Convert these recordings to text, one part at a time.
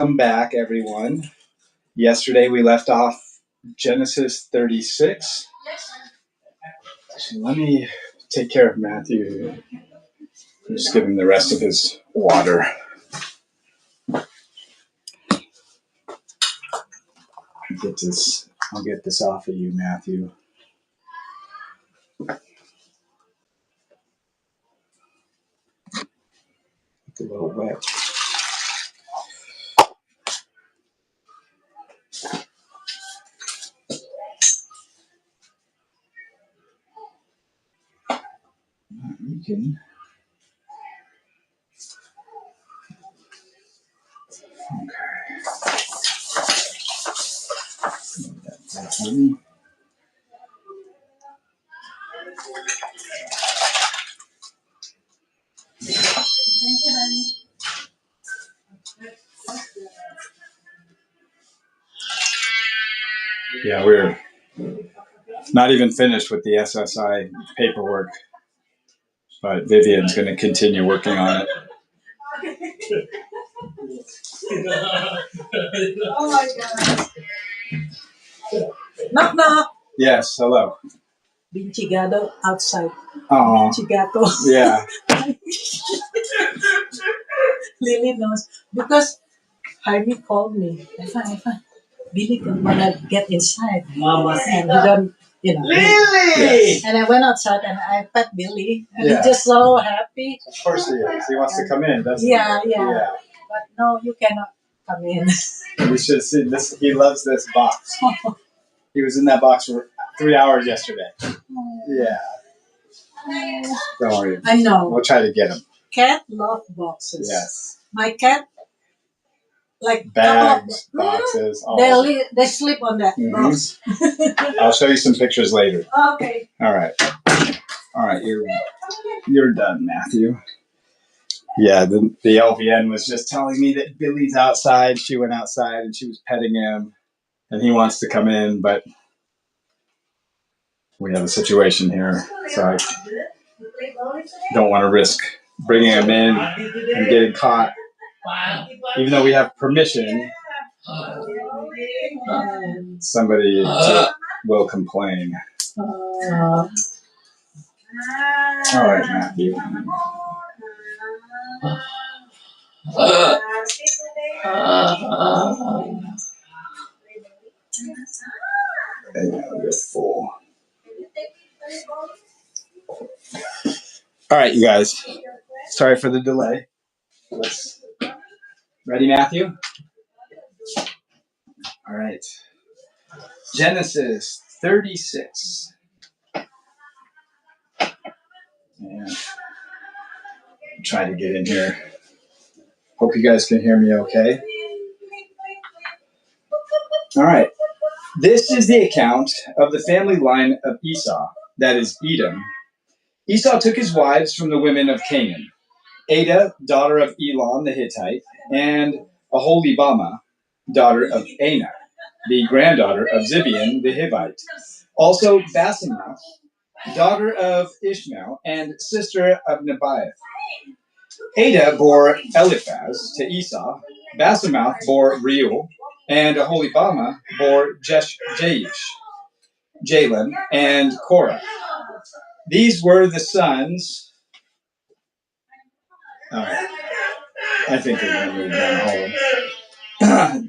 Welcome back, everyone. Yesterday we left off Genesis 36. So let me take care of Matthew. Just give him the rest of his water. I'll get this off of you, Matthew. It's a little wet. You can. Okay. Yeah, we're not even finished with the SSI paperwork, but Vivian's going to continue working on it. Oh my God. Knock, knock. Yes, hello. Binchigado outside. Oh, Binchigato. yeah. Lily knows. Because Jaime called me. Evan, Billy don't want to get inside. Mama. And he don't, Lily! Yes. And I went outside and I pet Billy. And Yeah. he's just so happy. Of course he is. He wants to come in, doesn't he? Yeah. But no, you cannot come in. You should see this. He loves this box. He was in that box for 3 hours yesterday. Yeah. Don't worry. I know. We'll try to get him. Cat love boxes. Yes. My cat, like bags, boxes, all. They sleep on that box. I'll show you some pictures later. Okay. All right. You're done, Matthew. Yeah, the LVN was just telling me that Billy's outside. She went outside and she was petting him, and he wants to come in, but we have a situation here, so I don't want to risk bringing him in and getting caught. Even though we have permission, somebody will complain. All right, Matthew. You're full. All right, you guys. Sorry for the delay. Ready, Matthew? All right. Genesis 36. And try to get in here. Hope you guys can hear me okay. All right. This is the account of the family line of Esau, that is Edom. Esau took his wives from the women of Canaan, Adah, daughter of Elon the Hittite, and Aholibamah, daughter of Anah, the granddaughter of Zibeon the Hivite. Also Basemath, daughter of Ishmael, and sister of Nebaioth. Adah bore Eliphaz to Esau, Basemath bore Reuel, and Aholibamah bore Jaish, Jalen, and Korah. These were the sons. All right. I think we're going to move down all.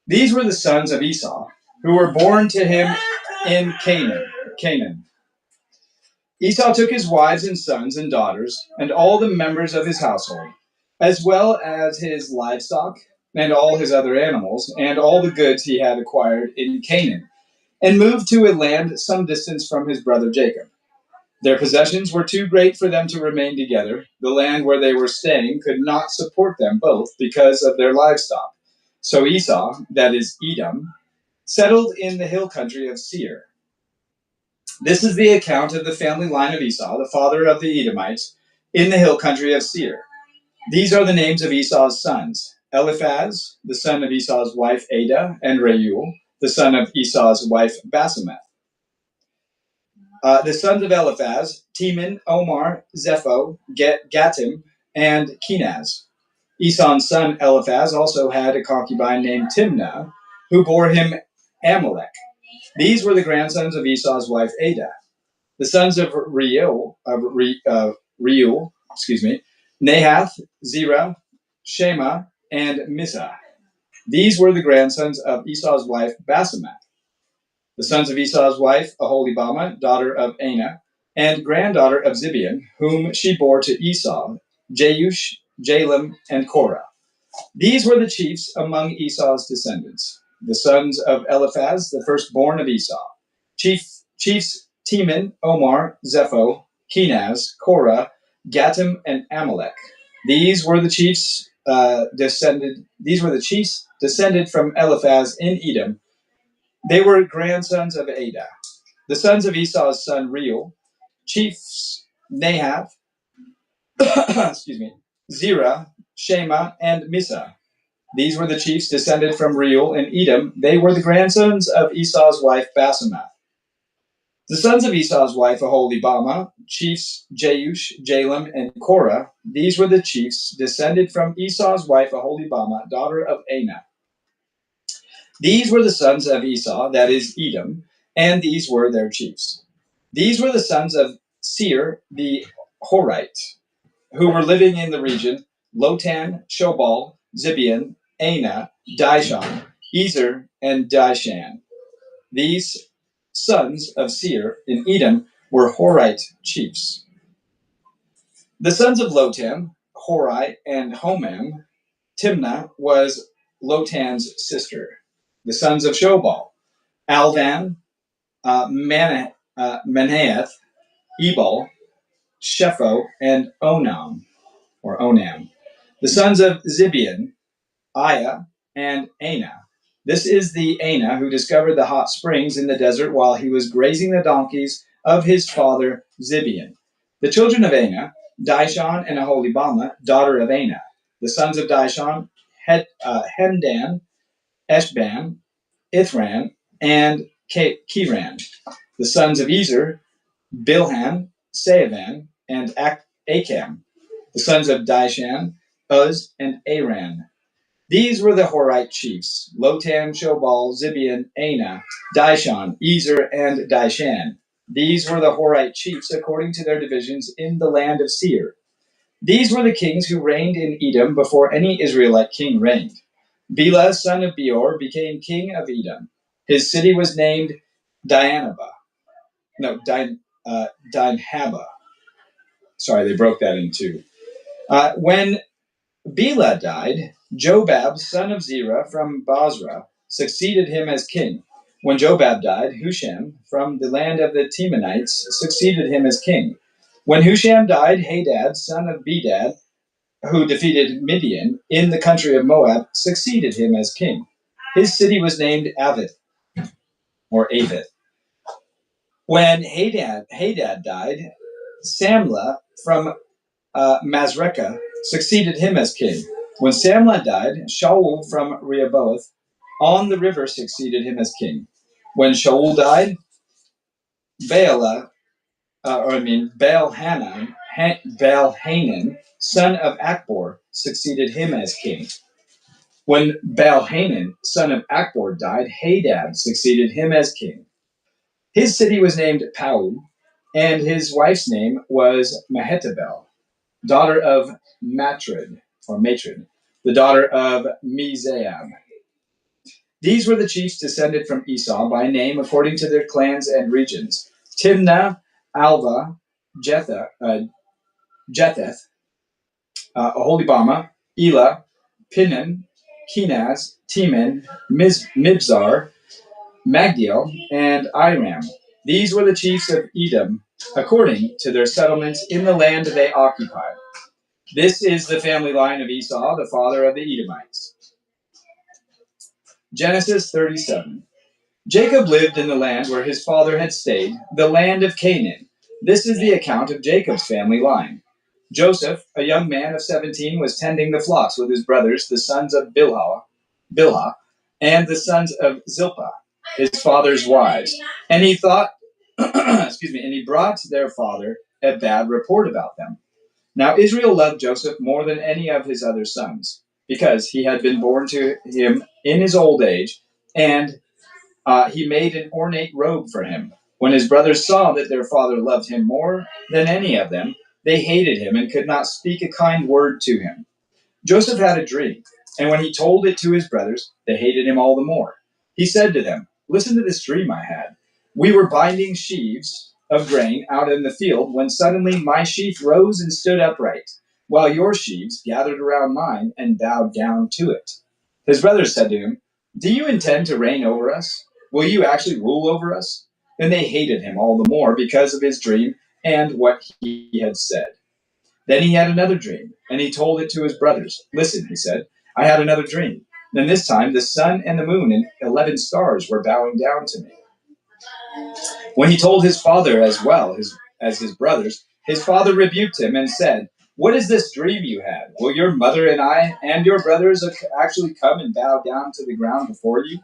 These were the sons of Esau, who were born to him in Canaan. Esau took his wives and sons and daughters, and all the members of his household, as well as his livestock, and all his other animals, and all the goods he had acquired in Canaan, and moved to a land some distance from his brother Jacob. Their possessions were too great for them to remain together. The land where they were staying could not support them both because of their livestock. So Esau, that is Edom, settled in the hill country of Seir. This is the account of the family line of Esau, the father of the Edomites, in the hill country of Seir. These are the names of Esau's sons: Eliphaz, the son of Esau's wife Adah, and Reuel, the son of Esau's wife Basemath. The sons of Eliphaz: Teman, Omar, Zepho, Gatim, and Kenaz. Esau's son Eliphaz also had a concubine named Timnah, who bore him Amalek. These were the grandsons of Esau's wife Adah. The sons of Reuel, Nahath, Zerah, Shema, and Mizah. These were the grandsons of Esau's wife Basemath. The sons of Esau's wife Aholibamah, daughter of Anah, and granddaughter of Zibeon, whom she bore to Esau, Jeush, Jalam, and Korah. These were the chiefs among Esau's descendants. The sons of Eliphaz, the firstborn of Esau. Chiefs Teman, Omar, Zepho, Kenaz, Korah, Gatam, and Amalek. These were the chiefs descended from Eliphaz in Edom. They were grandsons of Adah. The sons of Esau's son Reuel, chiefs Nahath, Zerah, Shema, and Mizah. These were the chiefs descended from Reuel in Edom. They were the grandsons of Esau's wife Basemath. The sons of Esau's wife Aholibamah, chiefs Jeush, Jalam, and Korah. These were the chiefs descended from Esau's wife Aholibamah, daughter of Anah. These were the sons of Esau, that is Edom, and these were their chiefs. These were the sons of Seir the Horite, who were living in the region: Lotan, Shobal, Zibeon, Anah, Dishon, Ezer, and Dishan. These sons of Seir in Edom were Horite chiefs. The sons of Lotan, Hori, and Homam. Timnah was Lotan's sister. The sons of Shobal, Alvan, Manahath, Ebal, Shepho, and Onam. The sons of Zibeon, Aya, and Anah. This is the Anah who discovered the hot springs in the desert while he was grazing the donkeys of his father Zibeon. The children of Anah, Dishon and Aholibamah, daughter of Anah. The sons of Dishon, Hemdan, Eshban, Ithran, and Kiran. The sons of Ezer, Bilhan, Saavan, and Acham. The sons of Dishan, Uz, and Aran. These were the Horite chiefs: Lotan, Shobal, Zibeon, Anah, Dishon, Ezer, and Dishan. These were the Horite chiefs according to their divisions in the land of Seir. These were the kings who reigned in Edom before any Israelite king reigned. Bela, son of Beor, became king of Edom. His city was named Dinhabah. Sorry, they broke that in two. When Bela died, Jobab, son of Zerah from Basra, succeeded him as king. When Jobab died, Husham, from the land of the Temanites, succeeded him as king. When Husham died, Hadad, son of Bedad, who defeated Midian in the country of Moab, succeeded him as king. His city was named Avith. When Hadad died, Samlah from Masrekah succeeded him as king. When Samlah died, Shaul from Rehoboth on the river succeeded him as king. When Shaul died, Baalhanan, son of Achbor, succeeded him as king. When Baalhanan, son of Achbor, died, Hadad succeeded him as king. His city was named Pau, and his wife's name was Mehetabel, daughter of Matred, the daughter of Mizahab. These were the chiefs descended from Esau by name according to their clans and regions: Timnah, Alva, Jetheth, Aholibamah, Elah, Pinan, Kenaz, Teman, Mibzar, Magdiel, and Iram. These were the chiefs of Edom according to their settlements in the land they occupied. This is the family line of Esau, the father of the Edomites. Genesis 37. Jacob lived in the land where his father had stayed, the land of Canaan. This is the account of Jacob's family line. Joseph, a young man of 17, was tending the flocks with his brothers, the sons of Bilhah, and the sons of Zilpah, his father's wives. And he thought, and he brought their father a bad report about them. Now Israel loved Joseph more than any of his other sons, because he had been born to him in his old age, and he made an ornate robe for him. When his brothers saw that their father loved him more than any of them, they hated him and could not speak a kind word to him. Joseph had a dream, and when he told it to his brothers, they hated him all the more. He said to them, "Listen to this dream I had. We were binding sheaves of grain out in the field when suddenly my sheaf rose and stood upright, while your sheaves gathered around mine and bowed down to it." His brothers said to him, "Do you intend to reign over us? Will you actually rule over us?" Then they hated him all the more because of his dream and what he had said. Then he had another dream, and he told it to his brothers. "Listen," he said, "I had another dream. Then this time the sun and the moon and 11 stars were bowing down to me." When he told his father as well as his brothers, his father rebuked him and said, "What is this dream you had? Will your mother and I and your brothers actually come and bow down to the ground before you?"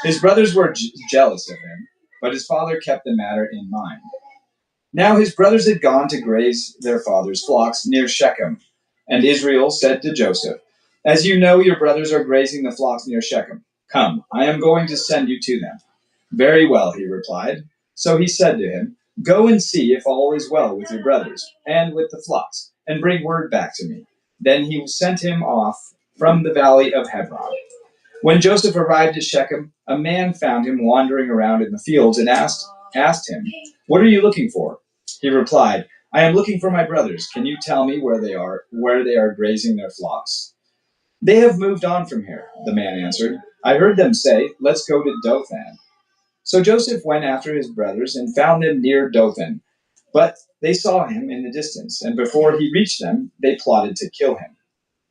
His brothers were jealous of him, but his father kept the matter in mind. Now his brothers had gone to graze their father's flocks near Shechem, and Israel said to Joseph, "As you know, your brothers are grazing the flocks near Shechem. Come, I am going to send you to them." "Very well," he replied. So he said to him, "Go and see if all is well with your brothers and with the flocks, and bring word back to me." Then he sent him off from the valley of Hebron. When Joseph arrived at Shechem, a man found him wandering around in the fields and asked him, "What are you looking for?" He replied, "I am looking for my brothers. Can you tell me where they are grazing their flocks?" "They have moved on from here," the man answered. "I heard them say, 'Let's go to Dothan.'" So Joseph went after his brothers and found them near Dothan. But they saw him in the distance, and before he reached them, they plotted to kill him.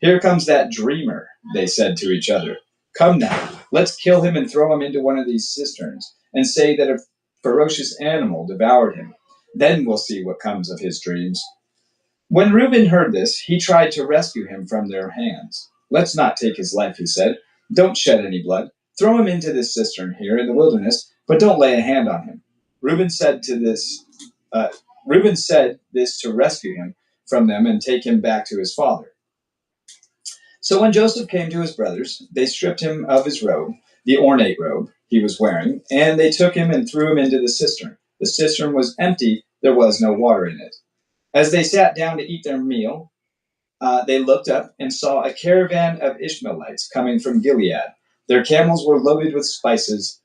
"Here comes that dreamer," they said to each other. "Come now, let's kill him and throw him into one of these cisterns, and say that a ferocious animal devoured him. Then we'll see what comes of his dreams." When Reuben heard this, he tried to rescue him from their hands. "Let's not take his life," he said. "Don't shed any blood. Throw him into this cistern here in the wilderness, but don't lay a hand on him." Reuben said to this, uh, Reuben said this to rescue him from them and take him back to his father. So when Joseph came to his brothers, they stripped him of his robe, the ornate robe he was wearing, and they took him and threw him into the cistern. The cistern was empty, there was no water in it. As they sat down to eat their meal, they looked up and saw a caravan of Ishmaelites coming from Gilead. Their camels were loaded with spices,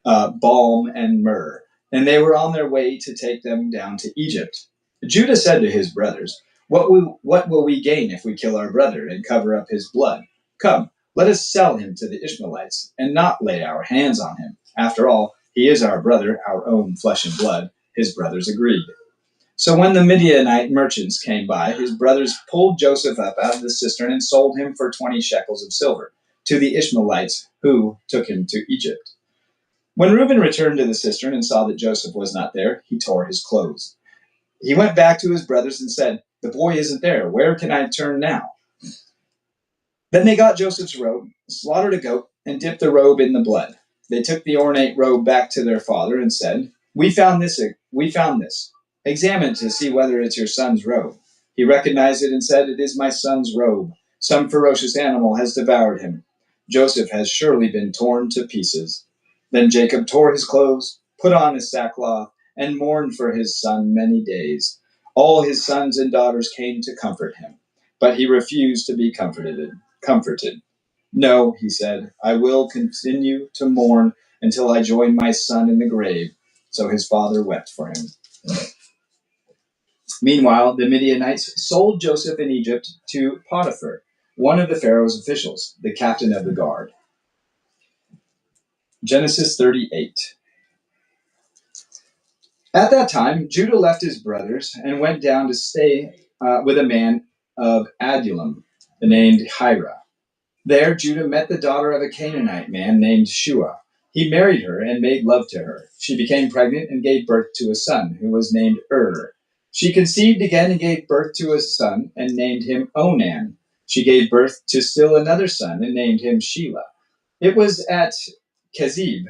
balm, and myrrh, and they were on their way to take them down to Egypt. Judah said to his brothers, what will we gain if we kill our brother and cover up his blood? Come, let us sell him to the Ishmaelites and not lay our hands on him. After all, he is our brother, our own flesh and blood." His brothers agreed. So when the Midianite merchants came by, his brothers pulled Joseph up out of the cistern and sold him for 20 shekels of silver to the Ishmaelites, who took him to Egypt. When Reuben returned to the cistern and saw that Joseph was not there, he tore his clothes. He went back to his brothers and said, "The boy isn't there. Where can I turn now?" Then they got Joseph's robe, slaughtered a goat, and dipped the robe in the blood. They took the ornate robe back to their father and said, We found this. Examine to see whether it's your son's robe." He recognized it and said, "It is my son's robe. Some ferocious animal has devoured him. Joseph has surely been torn to pieces." Then Jacob tore his clothes, put on his sackcloth, and mourned for his son many days. All his sons and daughters came to comfort him, but he refused to be comforted. "No," he said, "I will continue to mourn until I join my son in the grave." So his father wept for him. Meanwhile, the Midianites sold Joseph in Egypt to Potiphar, one of the Pharaoh's officials, the captain of the guard. Genesis 38. At that time, Judah left his brothers and went down to stay with a man of Adullam named Hira. There, Judah met the daughter of a Canaanite man named Shua. He married her and made love to her. She became pregnant and gave birth to a son, who was named She conceived again and gave birth to a son and named him Onan. She gave birth to still another son and named him Shelah. It was at Kezib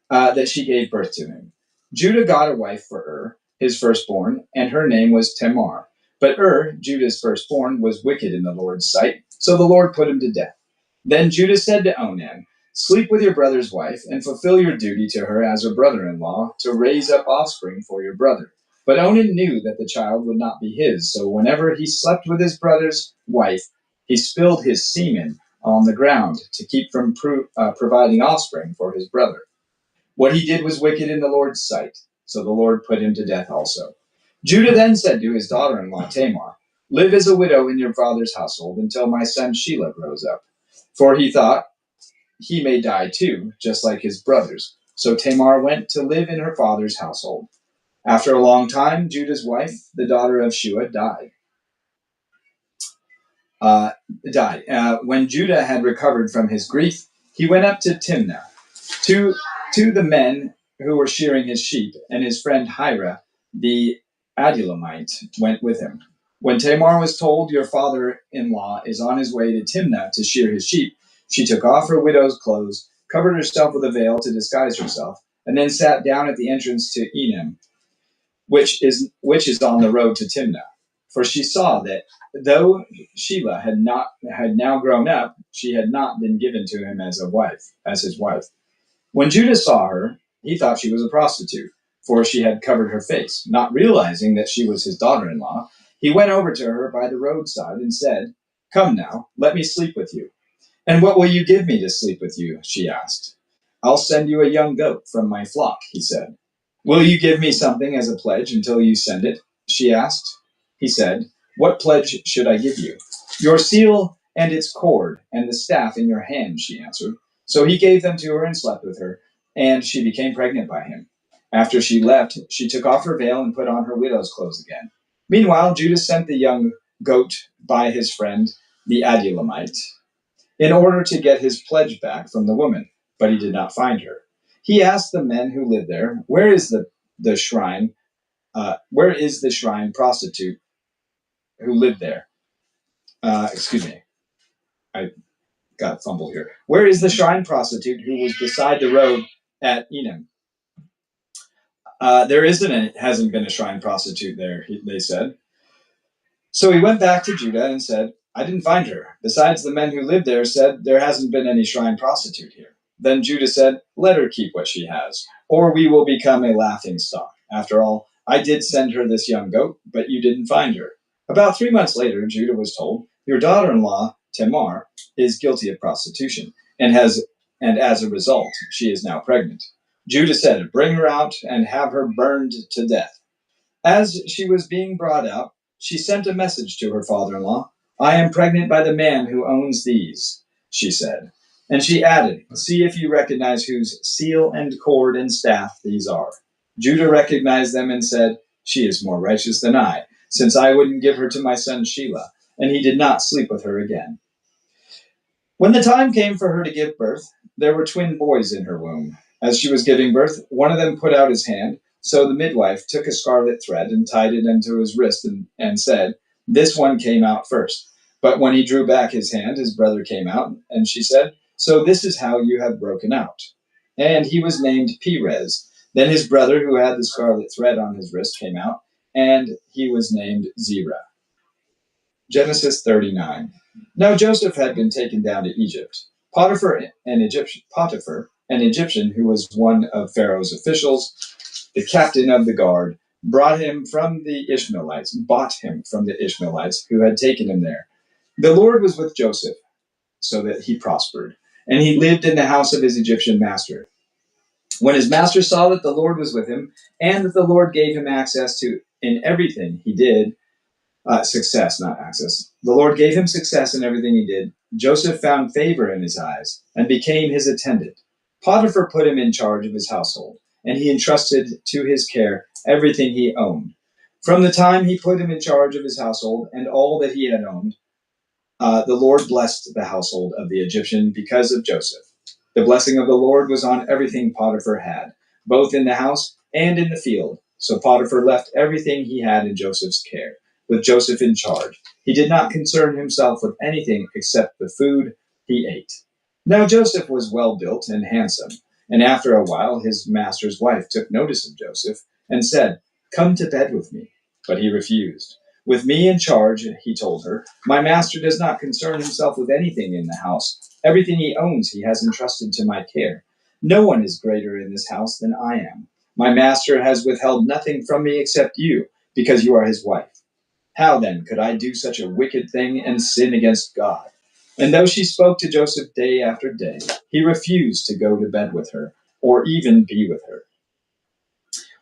that she gave birth to him. Judah got a wife for his firstborn, and her name was Tamar. But Judah's firstborn, was wicked in the Lord's sight, so the Lord put him to death. Then Judah said to Onan, "Sleep with your brother's wife, and fulfill your duty to her as her brother-in-law, to raise up offspring for your brother." But Onan knew that the child would not be his, so whenever he slept with his brother's wife, he spilled his semen on the ground to keep from providing offspring for his brother. What he did was wicked in the Lord's sight, so the Lord put him to death also. Judah then said to his daughter-in-law Tamar, "Live as a widow in your father's household until my son Shelah grows up." For he thought, he may die too, just like his brothers. So Tamar went to live in her father's household. After a long time, Judah's wife, the daughter of Shua, died. When Judah had recovered from his grief, he went up to Timnah, to the men who were shearing his sheep, and his friend Hira, the Adullamite, went with him. When Tamar was told, "Your father-in-law is on his way to Timnah to shear his sheep," she took off her widow's clothes, covered herself with a veil to disguise herself, and then sat down at the entrance to Enim, which is on the road to Timnah. For she saw that though Shelah had now grown up, she had not been given to him as his wife. When Judah saw her, he thought she was a prostitute, for she had covered her face. Not realizing that she was his daughter-in-law, he went over to her by the roadside and said, "Come now, let me sleep with you." "And what will you give me to sleep with you?" she asked. "I'll send you a young goat from my flock," he said. "Will you give me something as a pledge until you send it?" she asked. He said, "What pledge should I give you?" "Your seal and its cord, and the staff in your hand," she answered. So he gave them to her and slept with her, and she became pregnant by him. After she left, she took off her veil and put on her widow's clothes again. Meanwhile, Judah sent the young goat by his friend, the Adullamite, in order to get his pledge back from the woman, but he did not find her. He asked the men who lived there, "Where is the shrine? Where is the shrine prostitute who lived there?" Excuse me, I got fumbled here. "Where is the shrine prostitute who was beside the road at Enim?" There hasn't been a shrine prostitute there," they said. So he went back to Judah and said, "I didn't find her. Besides, the men who lived there said there hasn't been any shrine prostitute here." Then Judah said, "Let her keep what she has, or we will become a laughing stock. After all, I did send her this young goat, but you didn't find her." About 3 months later, Judah was told, "Your daughter-in-law, Tamar, is guilty of prostitution, and as a result, she is now pregnant." Judah said, "Bring her out and have her burned to death." As she was being brought out, she sent a message to her father-in-law. "I am pregnant by the man who owns these," she said. And she added, "See if you recognize whose seal and cord and staff these are." Judah recognized them and said, "She is more righteous than I, since I wouldn't give her to my son Shelah," and he did not sleep with her again. When the time came for her to give birth, there were twin boys in her womb. As she was giving birth, one of them put out his hand. So the midwife took a scarlet thread and tied it into his wrist and said, "This one came out first." But when he drew back his hand, his brother came out, and she said, "So this is how you have broken out." And he was named Perez. Then his brother, who had the scarlet thread on his wrist, came out, and he was named Zerah. Genesis 39. Now Joseph had been taken down to Egypt. Potiphar, an Egyptian who was one of Pharaoh's officials, the captain of the guard, bought him from the Ishmaelites who had taken him there. The Lord was with Joseph, so that he prospered, and he lived in the house of his Egyptian master. When his master saw that the Lord was with him, and that the Lord gave him access to in everything he did, success, not access. The Lord gave him success in everything he did. Joseph found favor in his eyes and became his attendant. Potiphar put him in charge of his household, and he entrusted to his care everything he owned. From the time he put him in charge of his household and all that he had owned, the Lord blessed the household of the Egyptian because of Joseph. The blessing of the Lord was on everything Potiphar had, both in the house and in the field. So Potiphar left everything he had in Joseph's care, with Joseph in charge. He did not concern himself with anything except the food he ate. Now Joseph was well built and handsome, and after a while his master's wife took notice of Joseph and said, Come to bed with me. But he refused. With me in charge, he told her, my master does not concern himself with anything in the house. Everything he owns he has entrusted to my care. No one is greater in this house than I am. My master has withheld nothing from me except you, because you are his wife. How then could I do such a wicked thing and sin against God? And though she spoke to Joseph day after day, he refused to go to bed with her, or even be with her.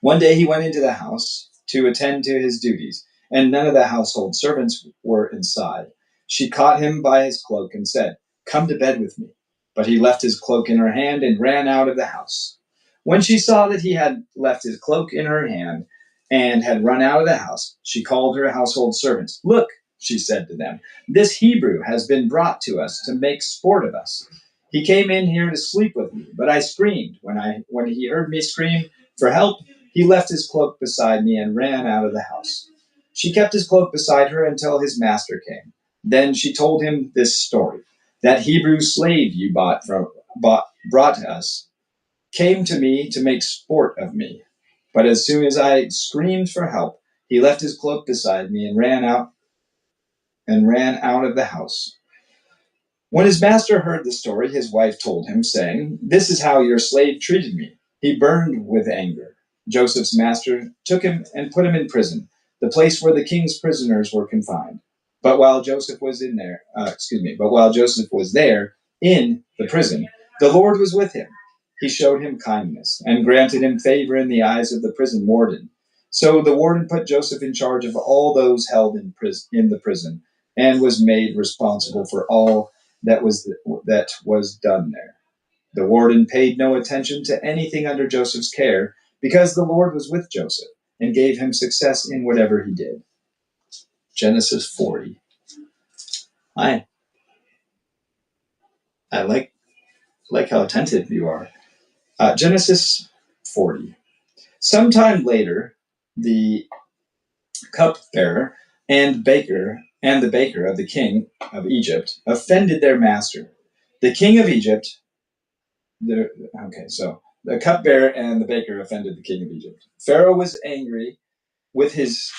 One day he went into the house to attend to his duties, and none of the household servants were inside. She caught him by his cloak and said, come to bed with me. But he left his cloak in her hand and ran out of the house. When she saw that he had left his cloak in her hand and had run out of the house, she called her household servants. Look, she said to them, this Hebrew has been brought to us to make sport of us. He came in here to sleep with me, but I screamed. When he heard me scream for help, he left his cloak beside me and ran out of the house. She kept his cloak beside her until his master came. Then she told him this story. That Hebrew slave you brought to us came to me to make sport of me. But as soon as I screamed for help, he left his cloak beside me and ran out of the house. When his master heard the story, his wife told him, saying, this is how your slave treated me. He burned with anger. Joseph's master took him and put him in prison, the place where the king's prisoners were confined. But while Joseph was there in the prison, the Lord was with him. He showed him kindness and granted him favor in the eyes of the prison warden. So the warden put Joseph in charge of all those held in the prison, and was made responsible for all that was done there. The warden paid no attention to anything under Joseph's care, because the Lord was with Joseph and gave him success in whatever he did. Genesis 40. I like how attentive you are. Genesis 40. Sometime later, the cupbearer and the baker of the king of Egypt offended their master. The king of Egypt the cupbearer and the baker offended the king of Egypt. Pharaoh was angry with his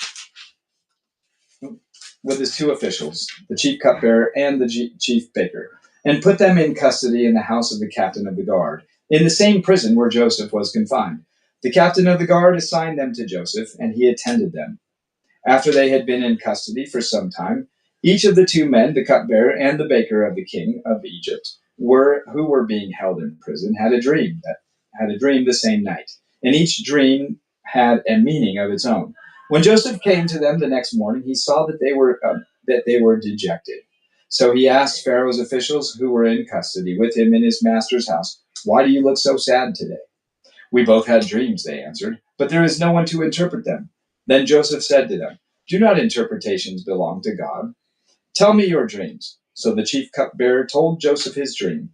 two officials, the chief cupbearer and the chief baker, and put them in custody in the house of the captain of the guard, in the same prison where Joseph was confined. The captain of the guard assigned them to Joseph, and he attended them. After they had been in custody for some time, each of the two men, the cupbearer and the baker of the king of Egypt, who were being held in prison, had a dream the same night, and each dream had a meaning of its own. When Joseph came to them the next morning, he saw that they were dejected. So he asked Pharaoh's officials who were in custody with him in his master's house, "Why do you look so sad today?" "We both had dreams," they answered, "but there is no one to interpret them." Then Joseph said to them, "Do not interpretations belong to God? Tell me your dreams." So the chief cupbearer told Joseph his dream.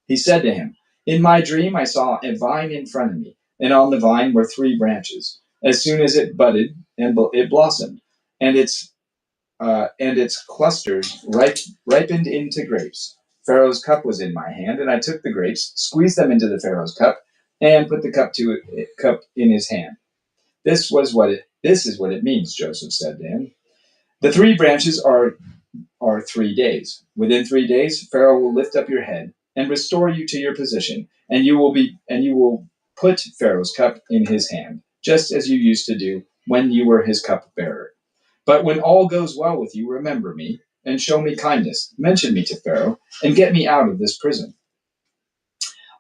He said to him, "In my dream I saw a vine in front of me, and on the vine were 3 branches. As soon as it budded, and it blossomed, and its clusters ripened into grapes. Pharaoh's cup was in my hand, and I took the grapes, squeezed them into the Pharaoh's cup, and put the cup in his hand." This is what it means," Joseph said to him. "The 3 branches are 3 days. Within 3 days, Pharaoh will lift up your head and restore you to your position, and you will put Pharaoh's cup in his hand, just as you used to do when you were his cupbearer. But when all goes well with you, remember me and show me kindness. Mention me to Pharaoh and get me out of this prison.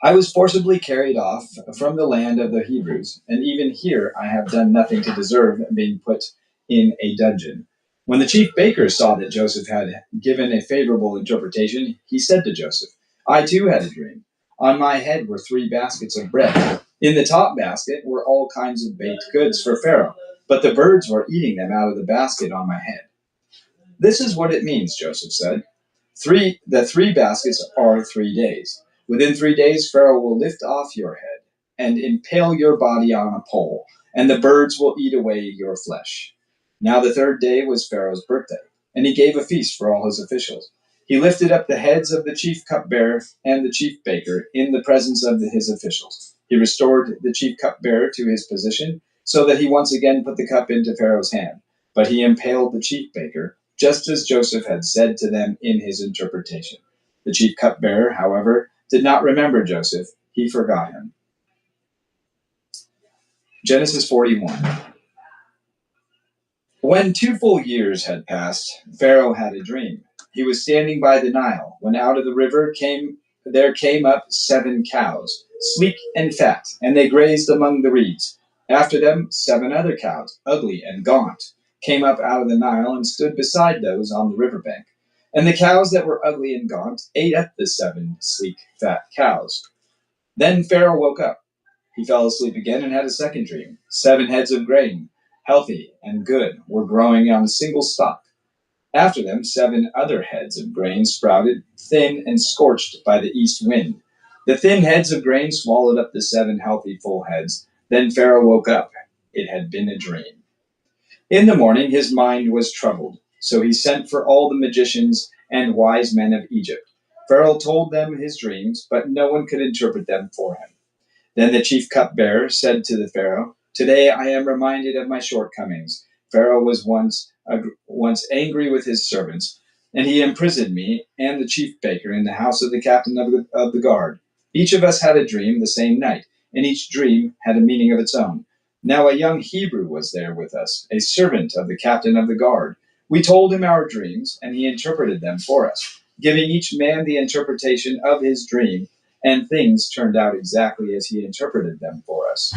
I was forcibly carried off from the land of the Hebrews, and even here I have done nothing to deserve being put in a dungeon." When the chief baker saw that Joseph had given a favorable interpretation, he said to Joseph, "I too had a dream. On my head were 3 baskets of bread. In the top basket were all kinds of baked goods for Pharaoh, but the birds were eating them out of the basket on my head." "This is what it means," Joseph said. The 3 baskets are 3 days. Within 3 days, Pharaoh will lift off your head and impale your body on a pole, and the birds will eat away your flesh. Now the 3rd day was Pharaoh's birthday, and he gave a feast for all his officials. He lifted up the heads of the chief cupbearer and the chief baker in the presence of his officials. He restored the chief cupbearer to his position, so that he once again put the cup into Pharaoh's hand. But he impaled the chief baker, just as Joseph had said to them in his interpretation. The chief cupbearer, however, did not remember Joseph. He forgot him. Genesis 41. When 2 full years had passed, Pharaoh had a dream. He was standing by the Nile, when out of the river there came up 7 cows, sleek and fat, and they grazed among the reeds. After them 7 other cows, ugly and gaunt, came up out of the Nile and stood beside those on the river bank. And the cows that were ugly and gaunt ate up the 7 sleek, fat cows. Then Pharaoh woke up. He fell asleep again and had a second dream. 7 heads of grain, healthy and good, were growing on a single stalk. After them 7 other heads of grain sprouted, thin and scorched by the east wind. The thin heads of grain swallowed up the 7 healthy full heads. Then Pharaoh woke up. It had been a dream. In the morning his mind was troubled, so he sent for all the magicians and wise men of Egypt. Pharaoh told them his dreams, but no one could interpret them for him. Then the chief cupbearer said to the Pharaoh, "Today I am reminded of my shortcomings. Pharaoh was once angry with his servants, and he imprisoned me and the chief baker in the house of the captain of the guard. Each of us had a dream the same night, and each dream had a meaning of its own. Now a young Hebrew was there with us, a servant of the captain of the guard. We told him our dreams, and he interpreted them for us, giving each man the interpretation of his dream, and things turned out exactly as he interpreted them for us.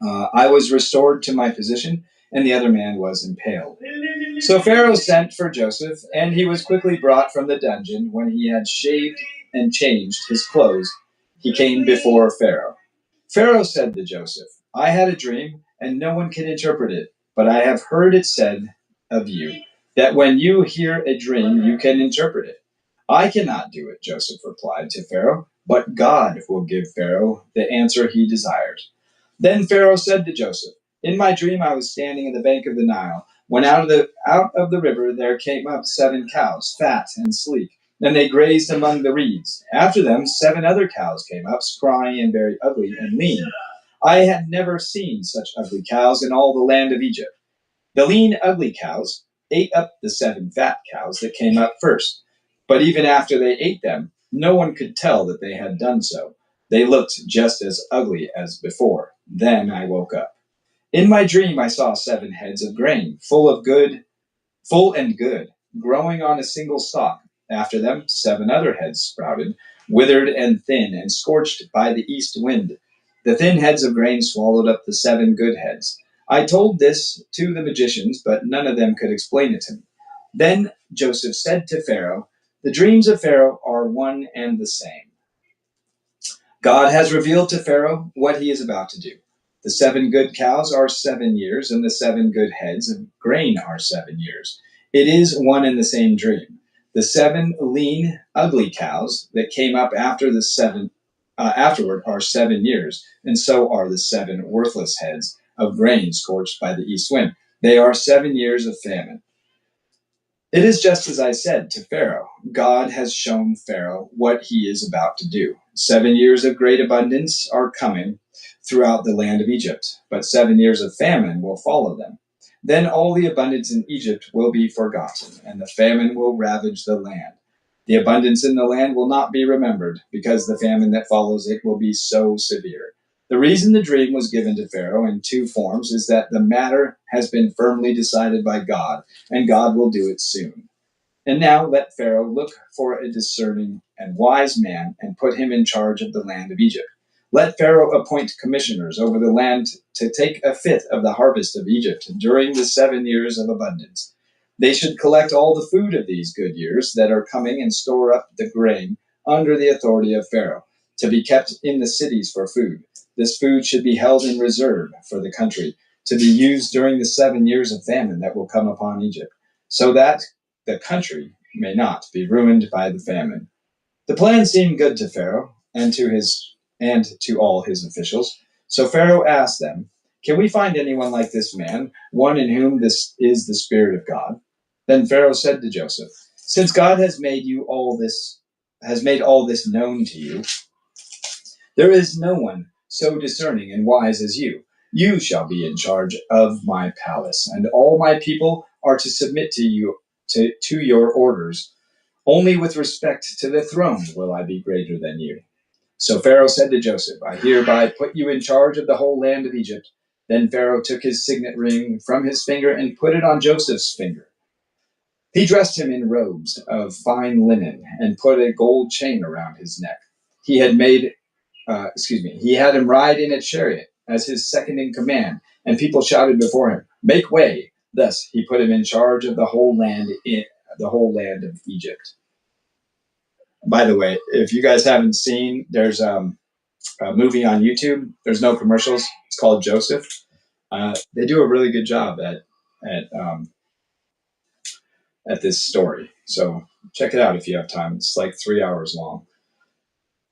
I was restored to my position, and the other man was impaled." So Pharaoh sent for Joseph, and he was quickly brought from the dungeon. When he had shaved and changed his clothes, he came before Pharaoh. Pharaoh said to Joseph, "I had a dream, and no one can interpret it, but I have heard it said of you that when you hear a dream, you can interpret it." "I cannot do it," Joseph replied to Pharaoh, "but God will give Pharaoh the answer he desires." Then Pharaoh said to Joseph, "In my dream I was standing at the bank of the Nile, when out of the river there came up 7 cows, fat and sleek, and they grazed among the reeds. After them 7 other cows came up, scrawny and very ugly and lean. I had never seen such ugly cows in all the land of Egypt. The lean, ugly cows ate up the 7 fat cows that came up first. But even after they ate them, no one could tell that they had done so. They looked just as ugly as before. Then I woke up. In my dream I saw 7 heads of grain, full and good, growing on a single stalk. After them 7 other heads sprouted, withered and thin, and scorched by the east wind. The thin heads of grain swallowed up the 7 good heads. I told this to the magicians, but none of them could explain it to me. Then Joseph said to Pharaoh, "The dreams of Pharaoh are one and the same. God has revealed to Pharaoh what he is about to do. The 7 good cows are 7 years, and the 7 good heads of grain are 7 years. It is one and the same dream. The 7 lean, ugly cows that came up afterward are 7 years, and so are the 7 worthless heads of grain scorched by the east wind. They are 7 years of famine. It is just as I said to Pharaoh. God has shown Pharaoh what he is about to do. 7 years of great abundance are coming throughout the land of Egypt, but 7 years of famine will follow them. Then all the abundance in Egypt will be forgotten, and the famine will ravage the land. The abundance in the land will not be remembered, because the famine that follows it will be so severe. The reason the dream was given to Pharaoh in 2 forms is that the matter has been firmly decided by God, and God will do it soon. And now let Pharaoh look for a discerning and wise man and put him in charge of the land of Egypt. Let Pharaoh appoint commissioners over the land to take a fifth of the harvest of Egypt during the 7 years of abundance. They should collect all the food of these good years that are coming and store up the grain under the authority of Pharaoh, to be kept in the cities for food. This food should be held in reserve for the country, to be used during the 7 years of famine that will come upon Egypt, so that the country may not be ruined by the famine." The plan seemed good to Pharaoh and to all his officials. So Pharaoh asked them, "Can we find anyone like this man, one in whom this is the Spirit of God?" Then Pharaoh said to Joseph, "Since God has made all this known to you, there is no one so discerning and wise as you. You shall be in charge of my palace, and all my people are to submit to you to your orders. Only with respect to the throne will I be greater than you." So Pharaoh said to Joseph, "I hereby put you in charge of the whole land of Egypt." Then Pharaoh took his signet ring from his finger and put it on Joseph's finger. He dressed him in robes of fine linen and put a gold chain around his neck. He had made, he had him ride in a chariot as his second in command, and people shouted before him, "Make way!" Thus he put him in charge of the whole land of Egypt. By the way, if you guys haven't seen, there's a movie on YouTube. There's no commercials. It's called Joseph. They do a really good job at this story. So check it out if you have time. It's like 3 hours long.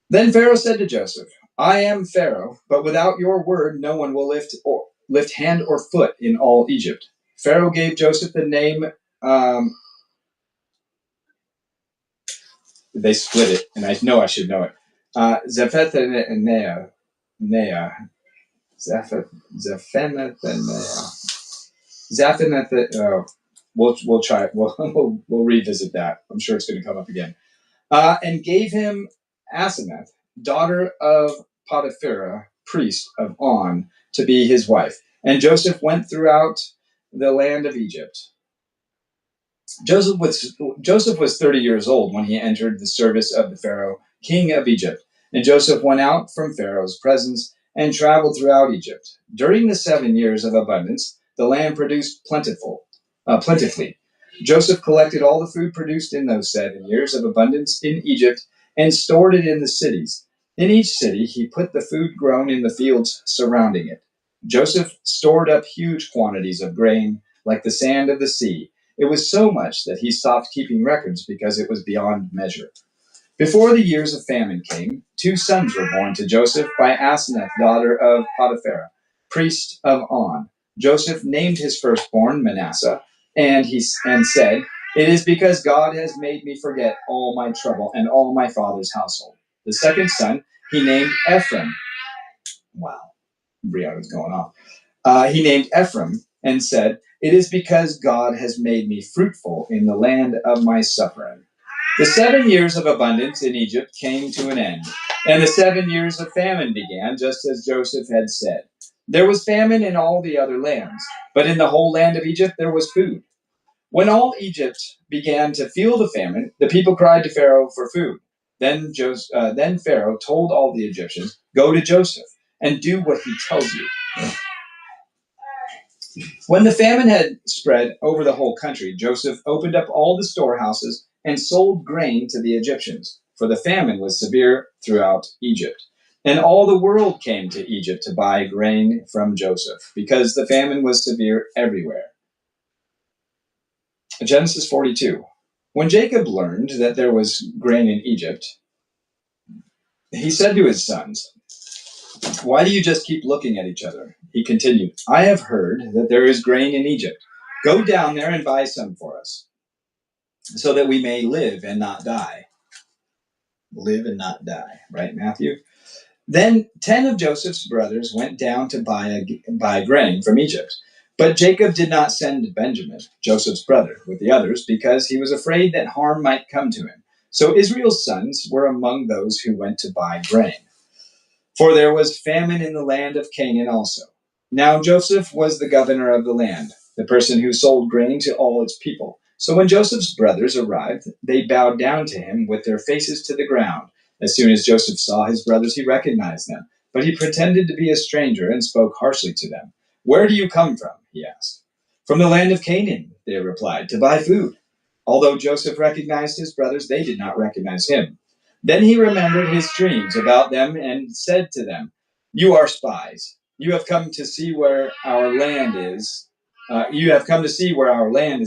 Then Pharaoh said to Joseph, "I am Pharaoh, but without your word, no one will lift hand or foot in all Egypt." Pharaoh gave Joseph the name. They split it, and I know I should know it. Zephanathah. We'll try it. We'll revisit that. I'm sure it's going to come up again. And gave him Asenath, daughter of Potiphera, priest of On, to be his wife. And Joseph went throughout the land of Egypt. Joseph was 30 years old when he entered the service of the Pharaoh, king of Egypt. And Joseph went out from Pharaoh's presence and traveled throughout Egypt. During the 7 years of abundance, the land produced plentifully. Joseph collected all the food produced in those 7 years of abundance in Egypt and stored it in the cities. In each city, he put the food grown in the fields surrounding it. Joseph stored up huge quantities of grain, like the sand of the sea. It was so much that he stopped keeping records because it was beyond measure. Before the years of famine came, 2 sons were born to Joseph by Asenath, daughter of Potiphera, priest of On. Joseph named his firstborn Manasseh, and said, "It is because God has made me forget all my trouble and all my father's household." The second son he named Ephraim. Wow, Brianna's going off. He named Ephraim and said, "It is because God has made me fruitful in the land of my suffering." The 7 years of abundance in Egypt came to an end, and the 7 years of famine began, just as Joseph had said. There was famine in all the other lands, but in the whole land of Egypt there was food. When all Egypt began to feel the famine, the people cried to Pharaoh for food. Then Pharaoh told all the Egyptians, "Go to Joseph and do what he tells you." When the famine had spread over the whole country, Joseph opened up all the storehouses and sold grain to the Egyptians, for the famine was severe throughout Egypt. And all the world came to Egypt to buy grain from Joseph, because the famine was severe everywhere. Genesis 42. When Jacob learned that there was grain in Egypt, he said to his sons, "Why do you just keep looking at each other?" He continued, "I have heard that there is grain in Egypt. Go down there and buy some for us, so that we may live and not die." Live and not die, right, Matthew? Then 10 of Joseph's brothers went down to buy grain from Egypt. But Jacob did not send Benjamin, Joseph's brother, with the others, because he was afraid that harm might come to him. So Israel's sons were among those who went to buy grain. For there was famine in the land of Canaan also. Now Joseph was the governor of the land, the person who sold grain to all its people. So when Joseph's brothers arrived, they bowed down to him with their faces to the ground. As soon as Joseph saw his brothers, he recognized them. But he pretended to be a stranger and spoke harshly to them. "Where do you come from?" he asked. "From the land of Canaan," they replied, "to buy food." Although Joseph recognized his brothers, they did not recognize him. Then he remembered his dreams about them and said to them, "You are spies. You have come to see where our land is.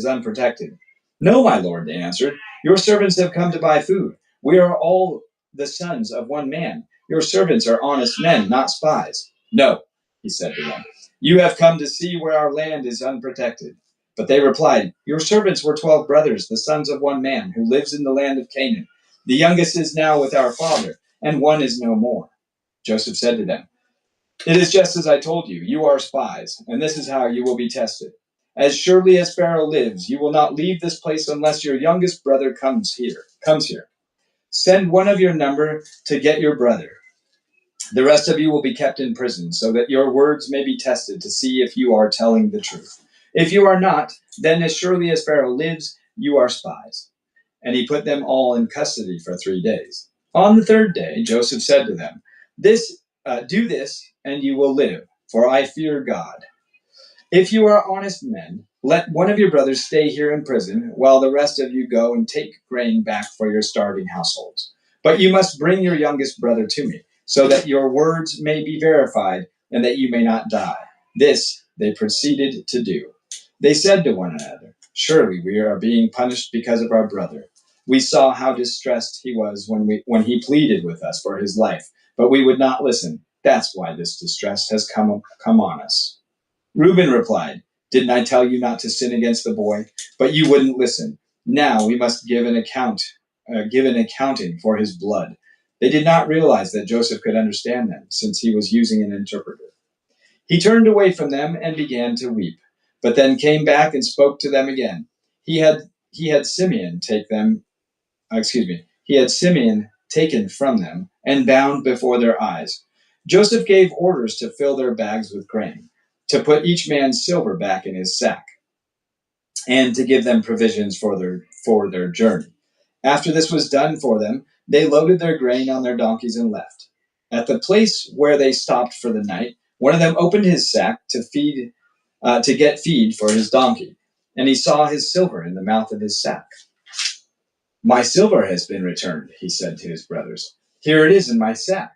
Unprotected." "No, my lord," they answered. "Your servants have come to buy food. We are all the sons of one man. Your servants are honest men, not spies." "No," he said to them. "You have come to see where our land is unprotected." But they replied, "Your servants were 12 brothers, the sons of one man, who lives in the land of Canaan. The youngest is now with our father, and one is no more." Joseph said to them, It is just as I told you. You are spies, and this is how you will be tested. As surely as Pharaoh lives, you will not leave this place unless your youngest brother comes here. Send one of your number to get your brother. The rest of you will be kept in prison, so that your words may be tested to see if you are telling the truth. If you are not, then as surely as Pharaoh lives, you are spies. And he put them all in custody for 3 days. On the third day, Joseph said to them, Do this, and you will live, for I fear God. If you are honest men, let one of your brothers stay here in prison, while the rest of you go and take grain back for your starving households. But you must bring your youngest brother to me, so that your words may be verified, and that you may not die. This they proceeded to do. They said to one another, Surely we are being punished because of our brother. We saw how distressed he was when he pleaded with us for his life, but we would not listen. That's why this distress has come on us. Reuben replied, Didn't I tell you not to sin against the boy? But you wouldn't listen. Now we must give an accounting for his blood. They did not realize that Joseph could understand them, since he was using an interpreter. He turned away from them and began to weep, but then came back and spoke to them again. He had Simeon taken from them and bound before their eyes. Joseph gave orders to fill their bags with grain, to put each man's silver back in his sack, and to give them provisions for their journey. After this was done for them, they loaded their grain on their donkeys and left. At the place where they stopped for the night, one of them opened his sack to get feed for his donkey, and he saw his silver in the mouth of his sack. My silver has been returned, he said to his brothers. Here it is in my sack.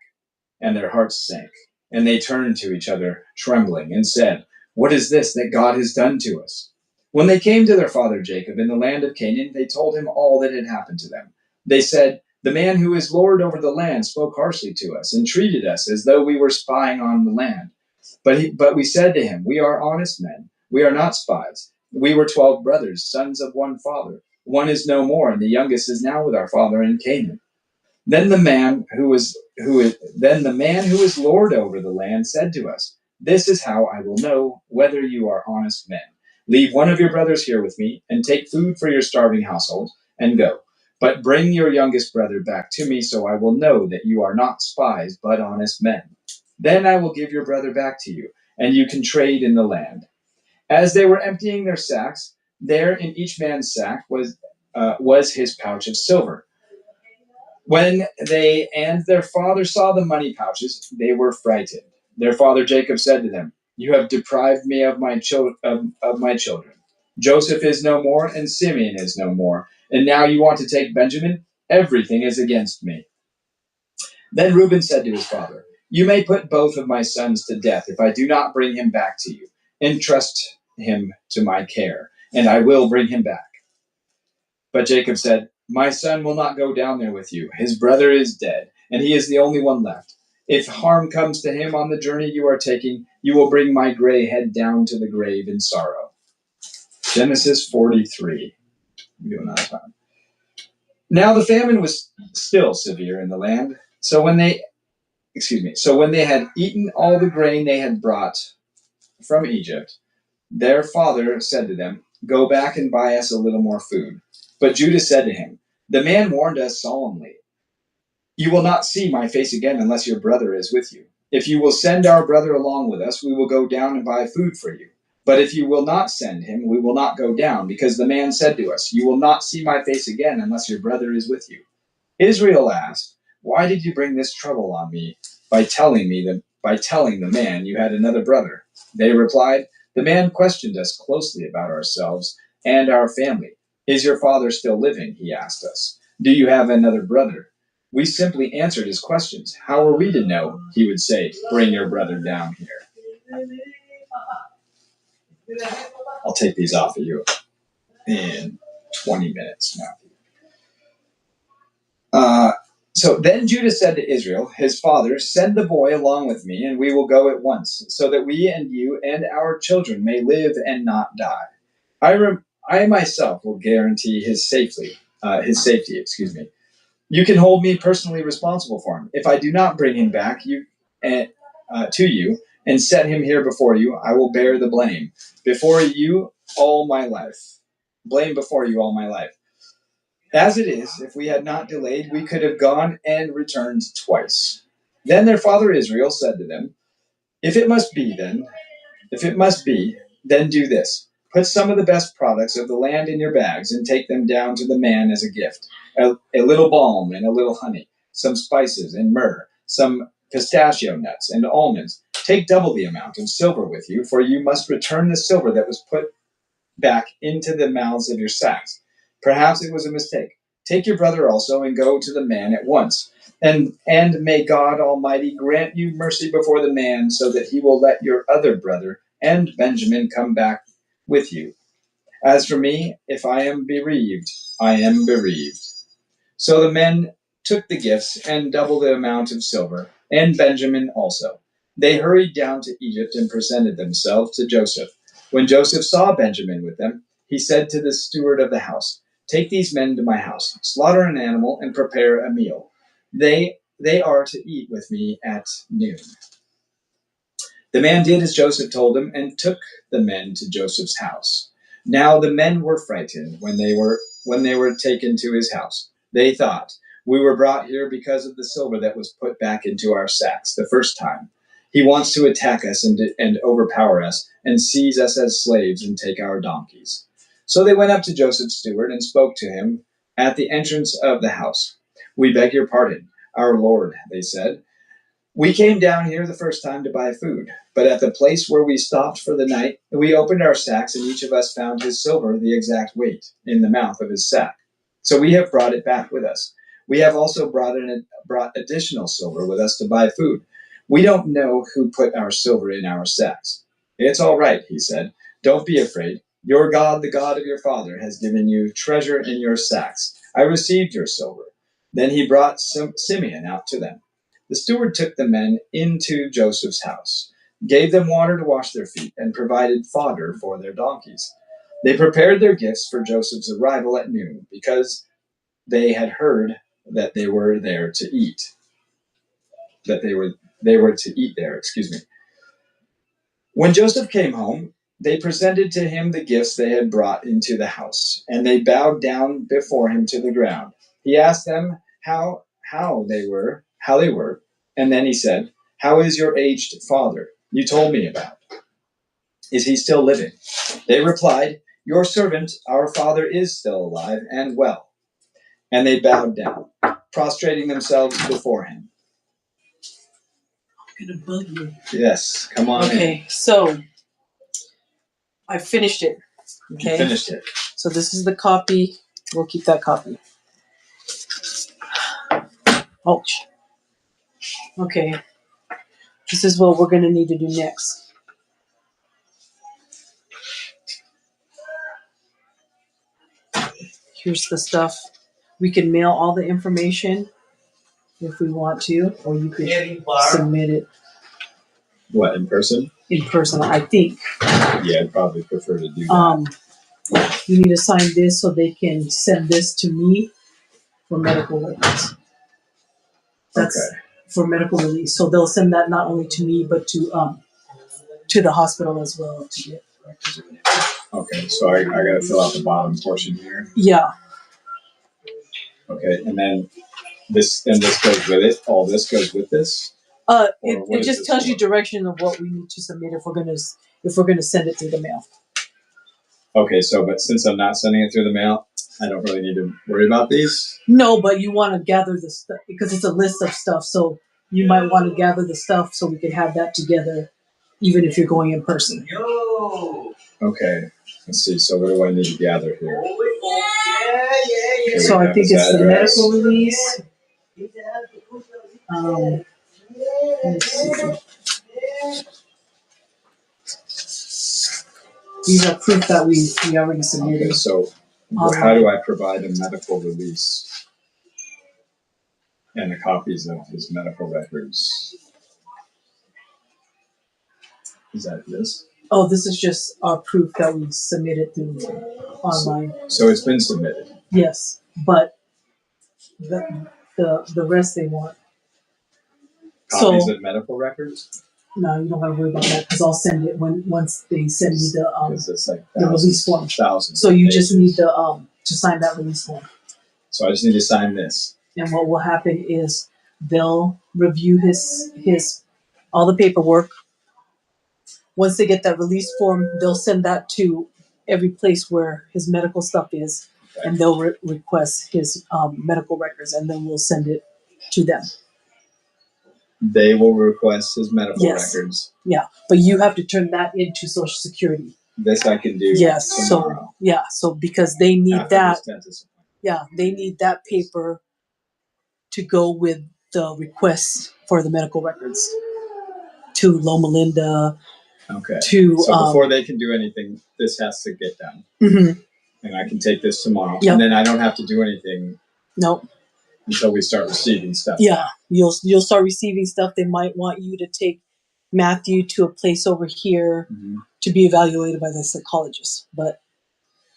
And their hearts sank, and they turned to each other, trembling, and said, What is this that God has done to us? When they came to their father Jacob in the land of Canaan, they told him all that had happened to them. They said, The man who is Lord over the land spoke harshly to us and treated us as though we were spying on the land. But we said to him, We are honest men. We are not spies. We were 12 brothers, sons of one father. One is no more, and the youngest is now with our father in Canaan. Then the man who is Lord over the land said to us, This is how I will know whether you are honest men. Leave one of your brothers here with me, and take food for your starving household, and go. But bring your youngest brother back to me, so I will know that you are not spies, but honest men. Then I will give your brother back to you, and you can trade in the land. As they were emptying their sacks, there in each man's sack was his pouch of silver. When they and their father saw the money pouches, they were frightened. Their father Jacob said to them, You have deprived me of my children. Joseph is no more, and Simeon is no more. And now you want to take Benjamin? Everything is against me. Then Reuben said to his father, You may put both of my sons to death if I do not bring him back to you. Entrust him to my care, and I will bring him back. But Jacob said, My son will not go down there with you. His brother is dead, and he is the only one left. If harm comes to him on the journey you are taking, you will bring my gray head down to the grave in sorrow. Genesis 43. We're doing out of time. Now the famine was still severe in the land. So when they had eaten all the grain they had brought from Egypt, their father said to them, Go back and buy us a little more food. But Judah said to him, The man warned us solemnly, You will not see my face again unless your brother is with you. If you will send our brother along with us, we will go down and buy food for you. But if you will not send him, we will not go down, because the man said to us, You will not see my face again unless your brother is with you. Israel asked, Why did you bring this trouble on me by telling the man you had another brother? They replied, The man questioned us closely about ourselves and our family. Is your father still living? He asked us. Do you have another brother? We simply answered his questions. How were we to know? He would say, Bring your brother down here. I'll take these off of you in 20 minutes now. So then Judah said to Israel, his father, Send the boy along with me, and we will go at once, so that we and you and our children may live and not die. I myself will guarantee his safety. You can hold me personally responsible for him. If I do not bring him back, to you and set him here before you, I will bear the blame before you all my life. Blame before you all my life. As it is, if we had not delayed, we could have gone and returned twice. Then their father Israel said to them, If it must be, then do this. Put some of the best products of the land in your bags and take them down to the man as a gift. A little balm and a little honey, some spices and myrrh, some pistachio nuts and almonds. Take double the amount of silver with you, for you must return the silver that was put back into the mouths of your sacks. Perhaps it was a mistake. Take your brother also and go to the man at once. And may God Almighty grant you mercy before the man, so that he will let your other brother and Benjamin come back with you. As for me, if I am bereaved, I am bereaved. So the men took the gifts and double the amount of silver, and Benjamin also. They hurried down to Egypt and presented themselves to Joseph. When Joseph saw Benjamin with them, he said to the steward of the house, Take these men to my house, slaughter an animal, and prepare a meal. They are to eat with me at noon. The man did as Joseph told him and took the men to Joseph's house. Now the men were frightened when they were taken to his house. They thought, We were brought here because of the silver that was put back into our sacks the first time. He wants to attack us and overpower us and seize us as slaves and take our donkeys. So they went up to Joseph's steward and spoke to him at the entrance of the house. We beg your pardon, our lord, they said. We came down here the first time to buy food, but at the place where we stopped for the night, we opened our sacks and each of us found his silver the exact weight in the mouth of his sack. So we have brought it back with us. We have also brought additional silver with us to buy food. We don't know who put our silver in our sacks. It's all right, he said. Don't be afraid. Your God, the God of your father, has given you treasure in your sacks. I received your silver. Then he brought Simeon out to them. The steward took the men into Joseph's house, gave them water to wash their feet, and provided fodder for their donkeys. They prepared their gifts for Joseph's arrival at noon, because they had heard that they were there to eat. That they were to eat there, excuse me. When Joseph came home, they presented to him the gifts they had brought into the house, and they bowed down before him to the ground. He asked them how they were, and then he said, How is your aged father you told me about? Is he still living? They replied, Your servant, our father, is still alive and well. And they bowed down, prostrating themselves before him. I'm gonna bug you. Yes, come on in. Okay, so I finished it. Okay. You finished it. So this is the copy. We'll keep that copy. Ouch. Okay. This is what we're gonna need to do next. Here's the stuff. We can mail all the information if we want to, or you could submit it What, in person? in person, I think. Yeah, I'd probably prefer to do that. You need to sign this so they can send this to me for medical records. That's Okay. for medical release. So they'll send that not only to me but to the hospital as well to get records or whatever. Okay, so I got to fill out the bottom portion here. Yeah. Okay, and then this goes with it. All this goes with this. It just tells you direction of what we need to submit if we're gonna send it through the mail. Okay, but since I'm not sending it through the mail, I don't really need to worry about these. No, but you want to gather the stuff because it's a list of stuff. So you might want to gather the stuff so we can have that together, even if you're going in person. Okay, let's see. So what do I need to gather here? Okay, So I think it's the medical release. Let's see. These are proof that we already submitted. Okay, so how do I provide a medical release and the copies of his medical records? Is that this? Oh, this is just our proof that we submitted through online. So it's been submitted. Yes, but the rest they want. Copies of medical records? No, you don't got to worry about that because I'll send it once they send me It's like the release form. thousands. So you just need to sign that release form. So I just need to sign this. And what will happen is they'll review his all the paperwork. Once they get that release form, they'll send that to every place where his medical stuff is, Okay. and they'll request his medical records, and then we'll send it to them. They will request his medical Yes. records. Yeah, but you have to turn that into Social Security. This I can do. Yes. Tomorrow. So because they need After that. this dentist. Yeah, they need that paper to go with the request for the medical records to Loma Linda. Okay. To so before they can do anything, this has to get done. Mm-hmm. And I can take this tomorrow. Yep. And then I don't have to do anything. Nope. Until we start receiving stuff. Yeah, you'll start receiving stuff. They might want you to take Matthew to a place over here to be evaluated by the psychologist.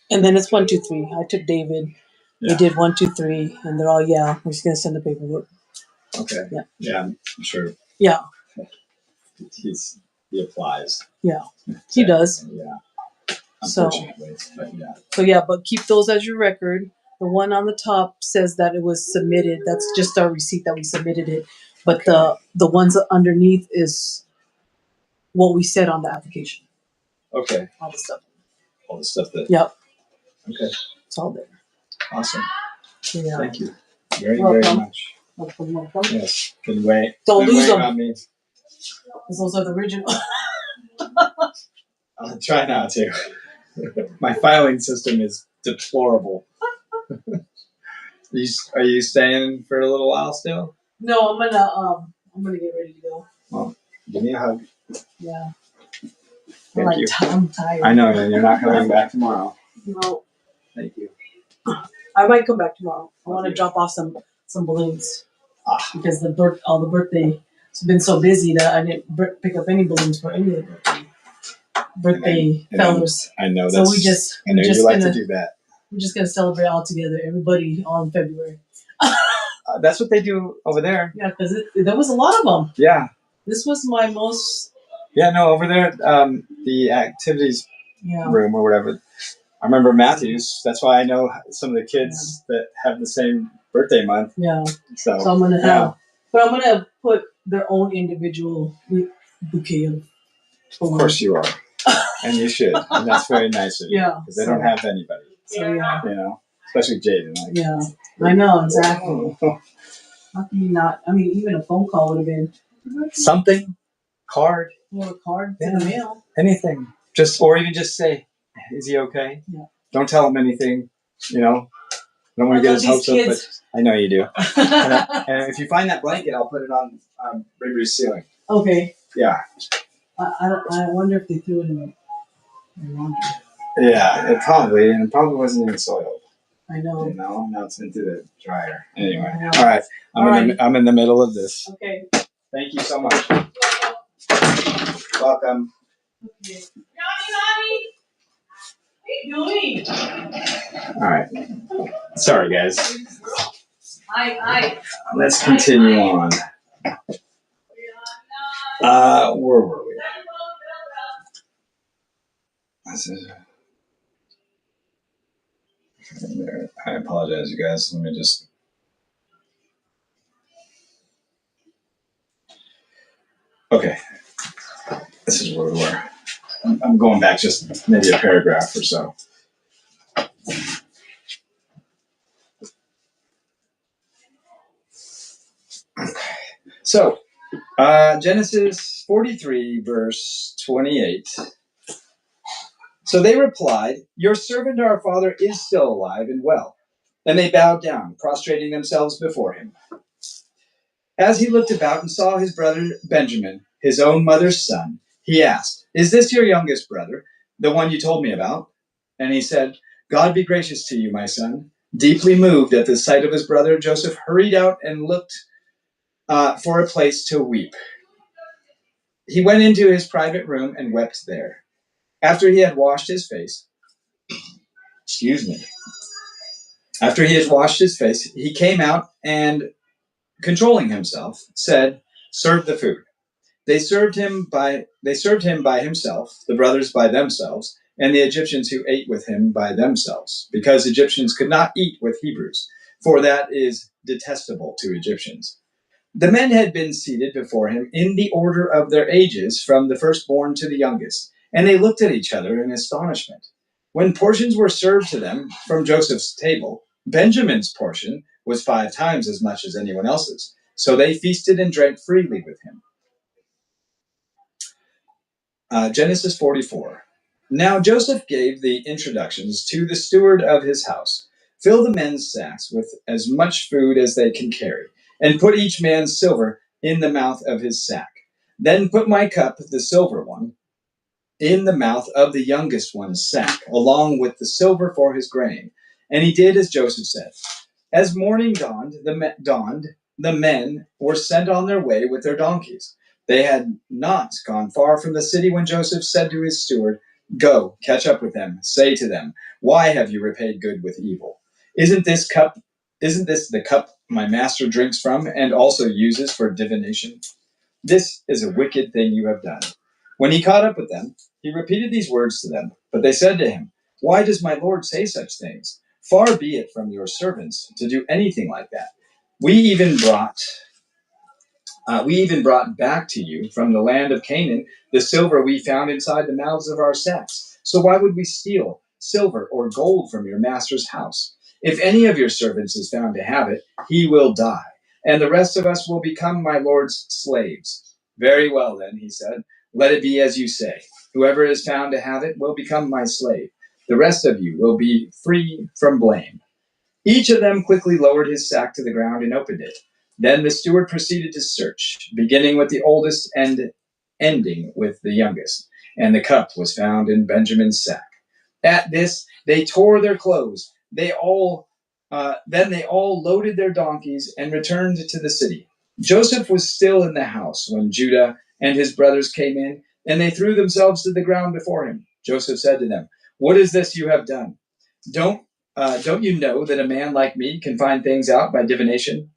And then it's 1, 2, 3. I took David. Yeah. We did 1, 2, 3, and they're all we're just gonna send the paperwork. Okay. Yeah. Yeah, I'm sure. Yeah. He applies. Yeah, he does. Yeah. Unfortunately, but keep those as your record. The one on the top says that it was submitted. That's just our receipt that we submitted it. But the ones underneath is what we said on the application. Okay. All the stuff. All the stuff that. Yep. Okay. It's all there. Awesome. Yeah. Thank you very much. Welcome. Yes. Can wait. Don't lose them. On me. Those are the original. I'll try not to. My filing system is deplorable. Are you staying for a little while still? No, I'm gonna get ready to go. Well, give me a hug. Yeah. Thank you. I'm tired. I know, and you're not coming back tomorrow. No. Thank you. I might come back tomorrow. I want to drop off some balloons because all the birthday. It's been so busy that I didn't pick up any balloons for any of the birthday fellows. I know so that's. I know you like to do that. We're just gonna celebrate all together, everybody, all in February. That's what they do over there. Yeah, because there was a lot of them. Yeah. This was my most. Yeah, no, over there, the activities room or whatever. I remember Matthew's. That's why I know some of the kids that have the same birthday month. Yeah. So I'm gonna I'm gonna put their own individual bouquet of. Of course you are, and you should, and that's very nice of you. Yeah. Because they don't have anybody. So especially Jaden. I know exactly. How can you not? I mean, even a phone call would have been something. Card. Or a card in the mail. Anything. Or even just say, is he okay? Yeah. Don't tell him anything. I don't want to get his hopes up, but I know you do. and if you find that blanket, I'll put it on River's ceiling. Okay. Yeah. I wonder if they threw it in the laundry. Yeah, it probably wasn't even soiled. I know. Now it's into the dryer. Anyway, all right. I'm in the middle of this. Okay. Thank you so much. Welcome. Okay. Mommy. All right. Sorry, guys. Hi. Let's continue on. Where were we? I apologize, you guys. Let me just. Okay. This is where we were. I'm going back just maybe a paragraph or so. So, Genesis 43, verse 28. So they replied, "Your servant our father is still alive and well." And they bowed down, prostrating themselves before him. As he looked about and saw his brother Benjamin, his own mother's son, he asked, "Is this your youngest brother, the one you told me about?" And he said, "God be gracious to you, my son." Deeply moved at the sight of his brother, Joseph hurried out and looked for a place to weep. He went into his private room and wept there. After he had washed his face, he came out and, controlling himself, said, "Serve the food." They served him by himself, the brothers by themselves, and the Egyptians who ate with him by themselves, because Egyptians could not eat with Hebrews, for that is detestable to Egyptians. The men had been seated before him in the order of their ages, from the firstborn to the youngest, and they looked at each other in astonishment. When portions were served to them from Joseph's table, Benjamin's portion was 5 times as much as anyone else's. So they feasted and drank freely with him. Genesis 44. Now Joseph gave the introductions to the steward of his house. Fill the men's sacks with as much food as they can carry, and put each man's silver in the mouth of his sack. Then put my cup, the silver one, in the mouth of the youngest one's sack, along with the silver for his grain. And he did as Joseph said. As morning dawned, the men were sent on their way with their donkeys. They had not gone far from the city when Joseph said to his steward, "Go, catch up with them. Say to them, why have you repaid good with evil? Isn't this the cup my master drinks from and also uses for divination? This is a wicked thing you have done." When he caught up with them, he repeated these words to them. But they said to him, "Why does my lord say such things? Far be it from your servants to do anything like that. We even brought back to you from the land of Canaan the silver we found inside the mouths of our sacks. So why would we steal silver or gold from your master's house? If any of your servants is found to have it, he will die, and the rest of us will become my lord's slaves." "Very well, then," he said. "Let it be as you say. Whoever is found to have it will become my slave. The rest of you will be free from blame." Each of them quickly lowered his sack to the ground and opened it. Then the steward proceeded to search, beginning with the oldest and ending with the youngest. And the cup was found in Benjamin's sack. At this, they tore their clothes. Then they all loaded their donkeys and returned to the city. Joseph was still in the house when Judah and his brothers came in, and they threw themselves to the ground before him. Joseph said to them, "What is this you have done? Don't don't you know that a man like me can find things out by divination?"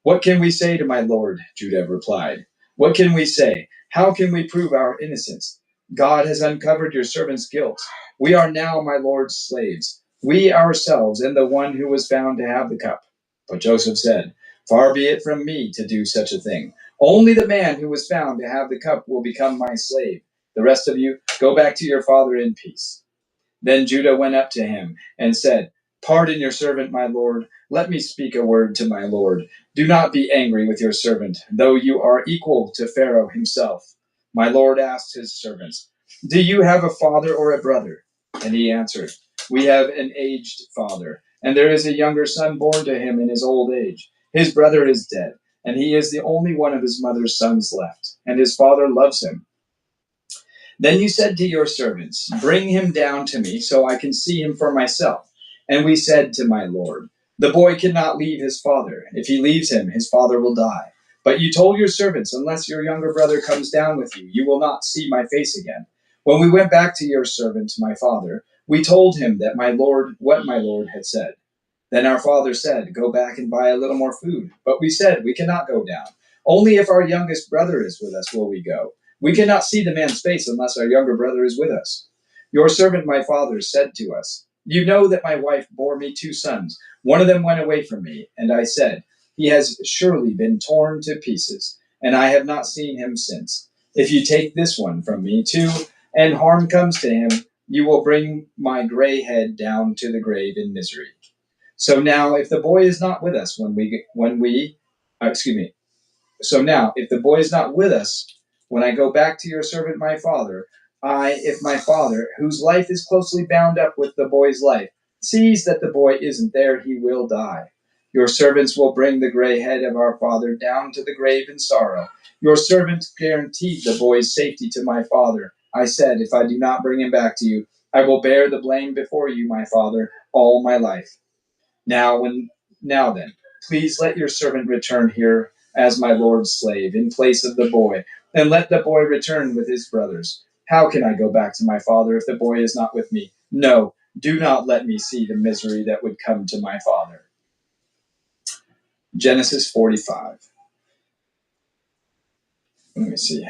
"What can we say to my lord?" Judah replied. "What can we say? How can we prove our innocence? God has uncovered your servant's guilt. We are now my lord's slaves, we ourselves and the one who was found to have the cup." But Joseph said, "Far be it from me to do such a thing. Only the man who was found to have the cup will become my slave. The rest of you, go back to your father in peace." Then Judah went up to him and said, "Pardon your servant, my lord. Let me speak a word to my lord. Do not be angry with your servant, though you are equal to Pharaoh himself." My lord asked his servants, "Do you have a father or a brother?" And he answered, "We have an aged father, and there is a younger son born to him in his old age. His brother is dead, and he is the only one of his mother's sons left, and his father loves him. Then you said to your servants, 'Bring him down to me, so I can see him for myself.' And we said to my lord, 'The boy cannot leave his father. If he leaves him, his father will die.' But you told your servants, 'Unless your younger brother comes down with you, you will not see my face again.' When we went back to your servant, my father, we told him that what my lord had said. Then our father said, 'Go back and buy a little more food.' But we said, 'We cannot go down. Only if our youngest brother is with us will we go. We cannot see the man's face unless our younger brother is with us.' Your servant, my father, said to us, 'You know that my wife bore me 2 sons. One of them went away from me, and I said, He has surely been torn to pieces, and I have not seen him since. If you take this one from me too, and harm comes to him, you will bring my gray head down to the grave in misery. So now, if the boy is not with us so now, if the boy is not with us, when I go back to your servant my father, if my father, whose life is closely bound up with the boy's life, sees that the boy isn't there, he will die. Your servants will bring the gray head of our father down to the grave in sorrow. Your servant guaranteed the boy's safety to my father. I said, if I do not bring him back to you, I will bear the blame before you, my father, all my life. Now then, please let your servant return here as my lord's slave in place of the boy, and let the boy return with his brothers. How can I go back to my father if the boy is not with me? No, do not let me see the misery that would come to my father." Genesis 45. Let me see.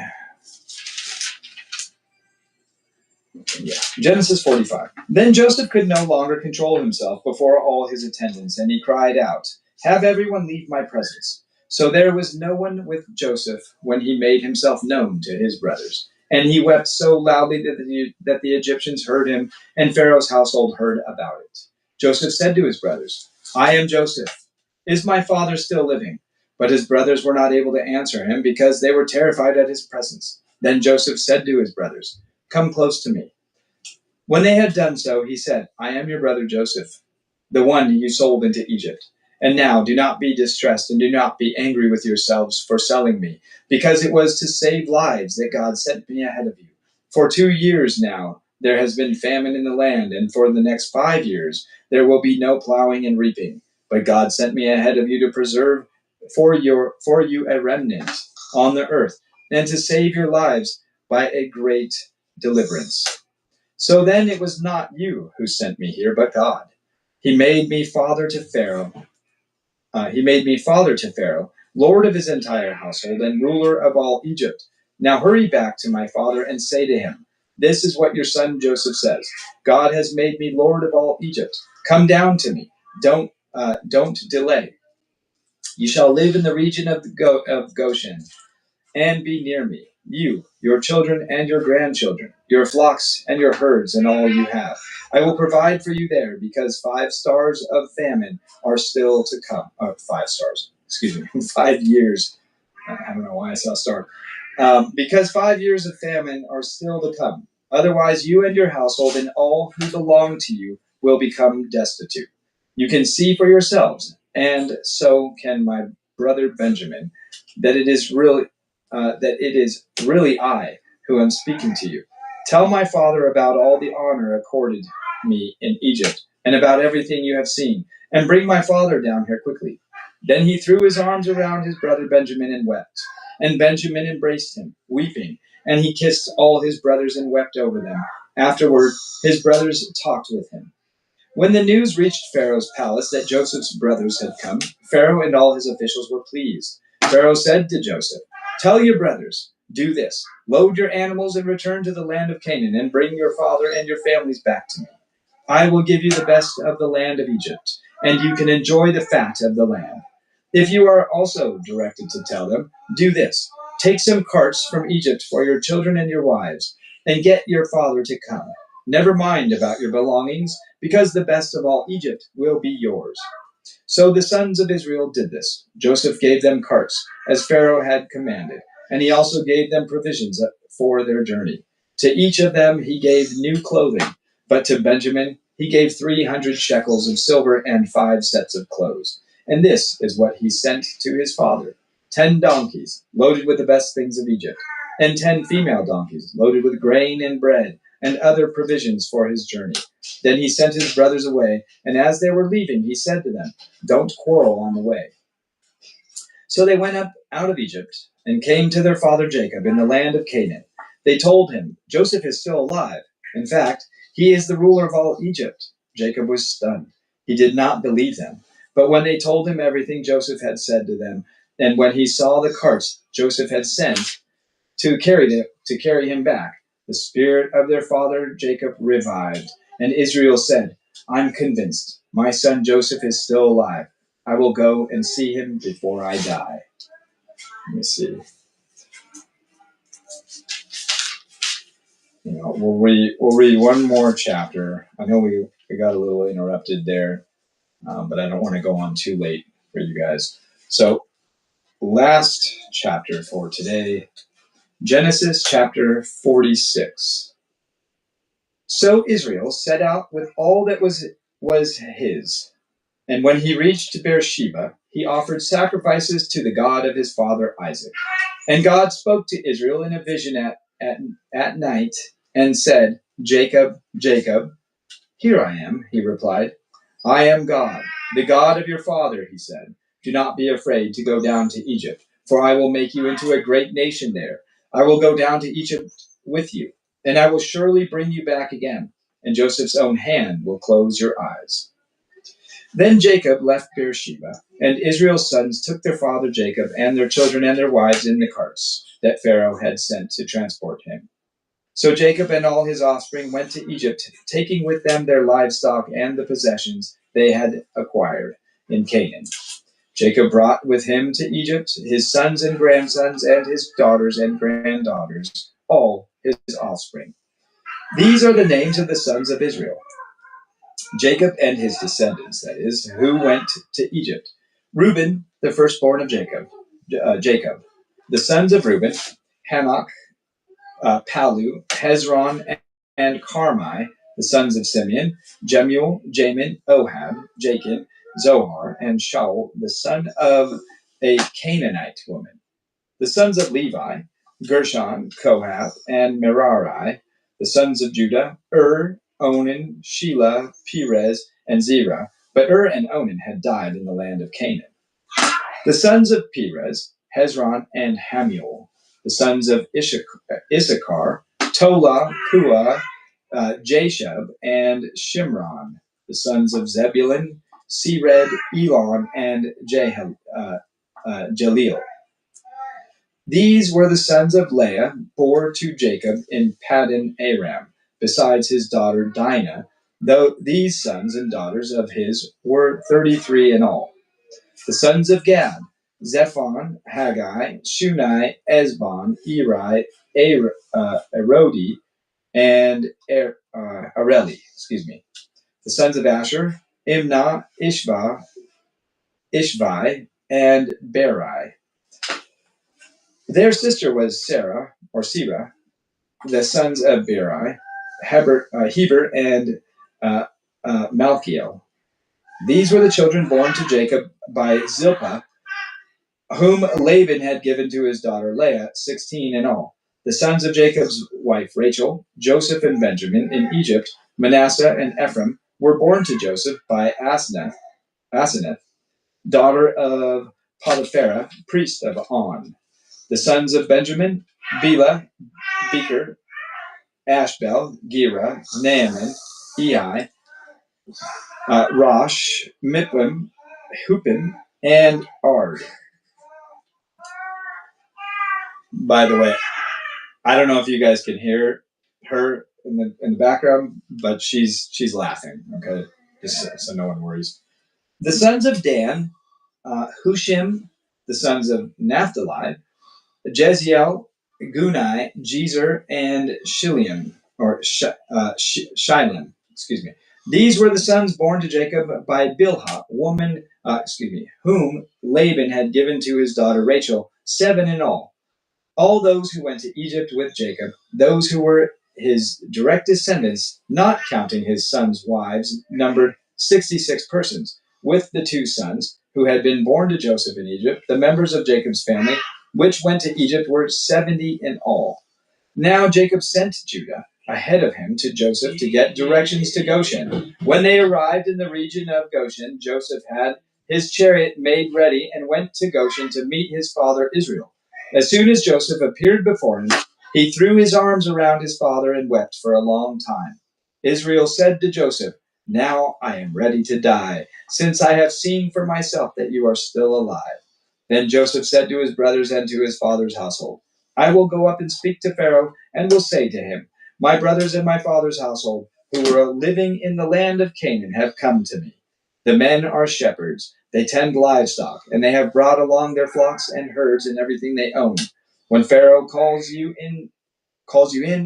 Yeah. Genesis 45. Then Joseph could no longer control himself before all his attendants, and he cried out, "Have everyone leave my presence." So there was no one with Joseph when he made himself known to his brothers. And he wept so loudly that the Egyptians heard him, and Pharaoh's household heard about it. Joseph said to his brothers, "I am Joseph. Is my father still living?" But his brothers were not able to answer him because they were terrified at his presence. Then Joseph said to his brothers, "Come close to me." When they had done so, he said, "I am your brother Joseph, the one you sold into Egypt. And now do not be distressed and do not be angry with yourselves for selling me, because it was to save lives that God sent me ahead of you. For 2 years now there has been famine in the land, and for the next 5 years there will be no plowing and reaping. But God sent me ahead of you to preserve for you a remnant on the earth, and to save your lives by a great deliverance. So then it was not you who sent me here, but God. He made me father to Pharaoh. Lord of his entire household, and ruler of all Egypt. Now hurry back to my father and say to him, 'This is what your son Joseph says. God has made me Lord of all Egypt. Come down to me. Don't delay. You shall live in the region of Goshen and be near me, you, your children and your grandchildren, your flocks and your herds, and all you have. I will provide for you there, because 5 stars of famine are still to come. 5 stars, excuse me, 5 years. I don't know why I saw star. Because 5 years of famine are still to come. Otherwise, you and your household and all who belong to you will become destitute. You can see for yourselves, and so can my brother Benjamin, that it is really I who am speaking to you. Tell my father about all the honor accorded me in Egypt, and about everything you have seen, and bring my father down here quickly." Then he threw his arms around his brother Benjamin and wept. And Benjamin embraced him, weeping, and he kissed all his brothers and wept over them. Afterward, his brothers talked with him. When the news reached Pharaoh's palace that Joseph's brothers had come, Pharaoh and all his officials were pleased. Pharaoh said to Joseph, "Tell your brothers, do this: load your animals and return to the land of Canaan, and bring your father and your families back to me. I will give you the best of the land of Egypt, and you can enjoy the fat of the land." If you are also directed to tell them, "Do this: take some carts from Egypt for your children and your wives, and get your father to come. Never mind about your belongings, because the best of all Egypt will be yours." So the sons of Israel did this. Joseph gave them carts, as Pharaoh had commanded, and he also gave them provisions for their journey. To each of them he gave new clothing, but to Benjamin he gave 300 shekels of silver and 5 sets of clothes. And this is what he sent to his father: 10 donkeys loaded with the best things of Egypt, and 10 female donkeys loaded with grain and bread and other provisions for his journey. Then he sent his brothers away, and as they were leaving, he said to them, "Don't quarrel on the way." So they went up out of Egypt and came to their father Jacob in the land of Canaan. They told him, "Joseph is still alive. In fact, he is the ruler of all Egypt." Jacob was stunned. He did not believe them. But when they told him everything Joseph had said to them, and when he saw the carts Joseph had sent to carry him back, the spirit of their father Jacob revived, and Israel said, "I'm convinced my son Joseph is still alive. I will go and see him before I die." Let me see. We'll read one more chapter. I know we got a little interrupted there, but I don't want to go on too late for you guys. So, last chapter for today, Genesis chapter 46. So Israel set out with all that was his. And when he reached Beersheba, he offered sacrifices to the God of his father Isaac. And God spoke to Israel in a vision at night and said, "Jacob, Jacob." "Here I am," he replied. "I am God, the God of your father," he said. "Do not be afraid to go down to Egypt, for I will make you into a great nation there. I will go down to Egypt with you, and I will surely bring you back again, and Joseph's own hand will close your eyes." Then Jacob left Beersheba, and Israel's sons took their father Jacob and their children and their wives in the carts. that Pharaoh had sent to transport him. So Jacob and all his offspring went to Egypt, taking with them their livestock and the possessions they had acquired in Canaan. Jacob brought with him to Egypt his sons and grandsons and his daughters and granddaughters, all his offspring. These are the names of the sons of Israel, Jacob and his descendants, that is, who went to Egypt. Reuben, the firstborn of Jacob. The sons of Reuben, Hanok, Palu, Hezron, and Carmi. The sons of Simeon, Jemuel, Jamin, Ohad, Jachin, Zohar, and Shaul, the son of a Canaanite woman. The sons of Levi, Gershon, Kohath, and Merari. The sons of Judah, Onan, Shelah, Perez, and Zerah. But and Onan had died in the land of Canaan. The sons of Perez, Hezron, and Hamuel. The sons of Issachar, Tola, Puah, Jashub, and Shimron. The sons of Zebulun, Sered, Elon, and Jaleel. These were the sons of Leah, bore to Jacob in Paddan Aram, besides his daughter Dinah, though these sons and daughters of his were 33 in all. The sons of Gad, Zephon, Haggai, Shunai, Esbon, Eri, Erodi, and Areli. The sons of Asher, Imnah, Ishvi, and Berai. Their sister was Sarah, or Serah. The sons of Berai, Heber, and Malchiel. These were the children born to Jacob by Zilpah, whom Laban had given to his daughter Leah, 16 in all. The sons of Jacob's wife Rachel, Joseph and Benjamin in Egypt, Manasseh and Ephraim, were born to Joseph by Asenath, daughter of Potipharah, priest of On. The sons of Benjamin, Bela, Becher, Ashbel, Gera, Naaman, Ehi, Rosh, Miplim, Hupim, and Ard. By the way, I don't know if you guys can hear her in the background, but she's laughing. Okay, just so no one worries. The sons of Dan, Hushim. The sons of Naphtali, Jeziel, Gunai, Jezer, and Shilem. Excuse me. These were the sons born to Jacob by Bilhah, whom Laban had given to his daughter Rachel, 7 in all. All those who went to Egypt with Jacob, those who were his direct descendants, not counting his sons' wives, numbered 66 persons, with the 2 sons who had been born to Joseph in Egypt. The members of Jacob's family, which went to Egypt, were 70 in all. Now Jacob sent Judah ahead of him to Joseph to get directions to Goshen. When they arrived in the region of Goshen, Joseph had his chariot made ready and went to Goshen to meet his father Israel. As soon as Joseph appeared before him, he threw his arms around his father and wept for a long time. Israel said to Joseph, "Now I am ready to die, since I have seen for myself that you are still alive." Then Joseph said to his brothers and to his father's household, "I will go up and speak to Pharaoh and will say to him, 'My brothers and my father's household, who were living in the land of Canaan, have come to me. The men are shepherds. They tend livestock, and they have brought along their flocks and herds and everything they own. When Pharaoh calls you in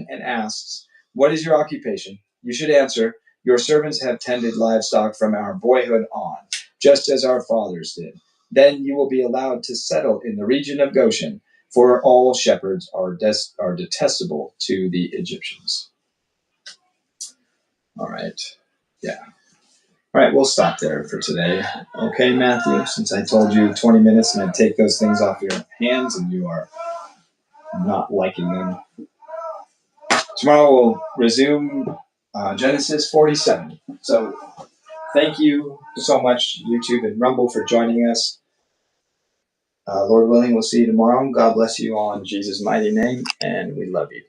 and asks, 'What is your occupation?' you should answer, 'Your servants have tended livestock from our boyhood on, just as our fathers did.' Then you will be allowed to settle in the region of Goshen, for all shepherds are detestable to the Egyptians." All right. Yeah. All right, we'll stop there for today. Okay, Matthew, since I told you 20 minutes and I'd take those things off your hands and you are not liking them. Tomorrow we'll resume Genesis 47. So thank you so much, YouTube and Rumble, for joining us. Lord willing, we'll see you tomorrow. God bless you all in Jesus' mighty name, and we love you.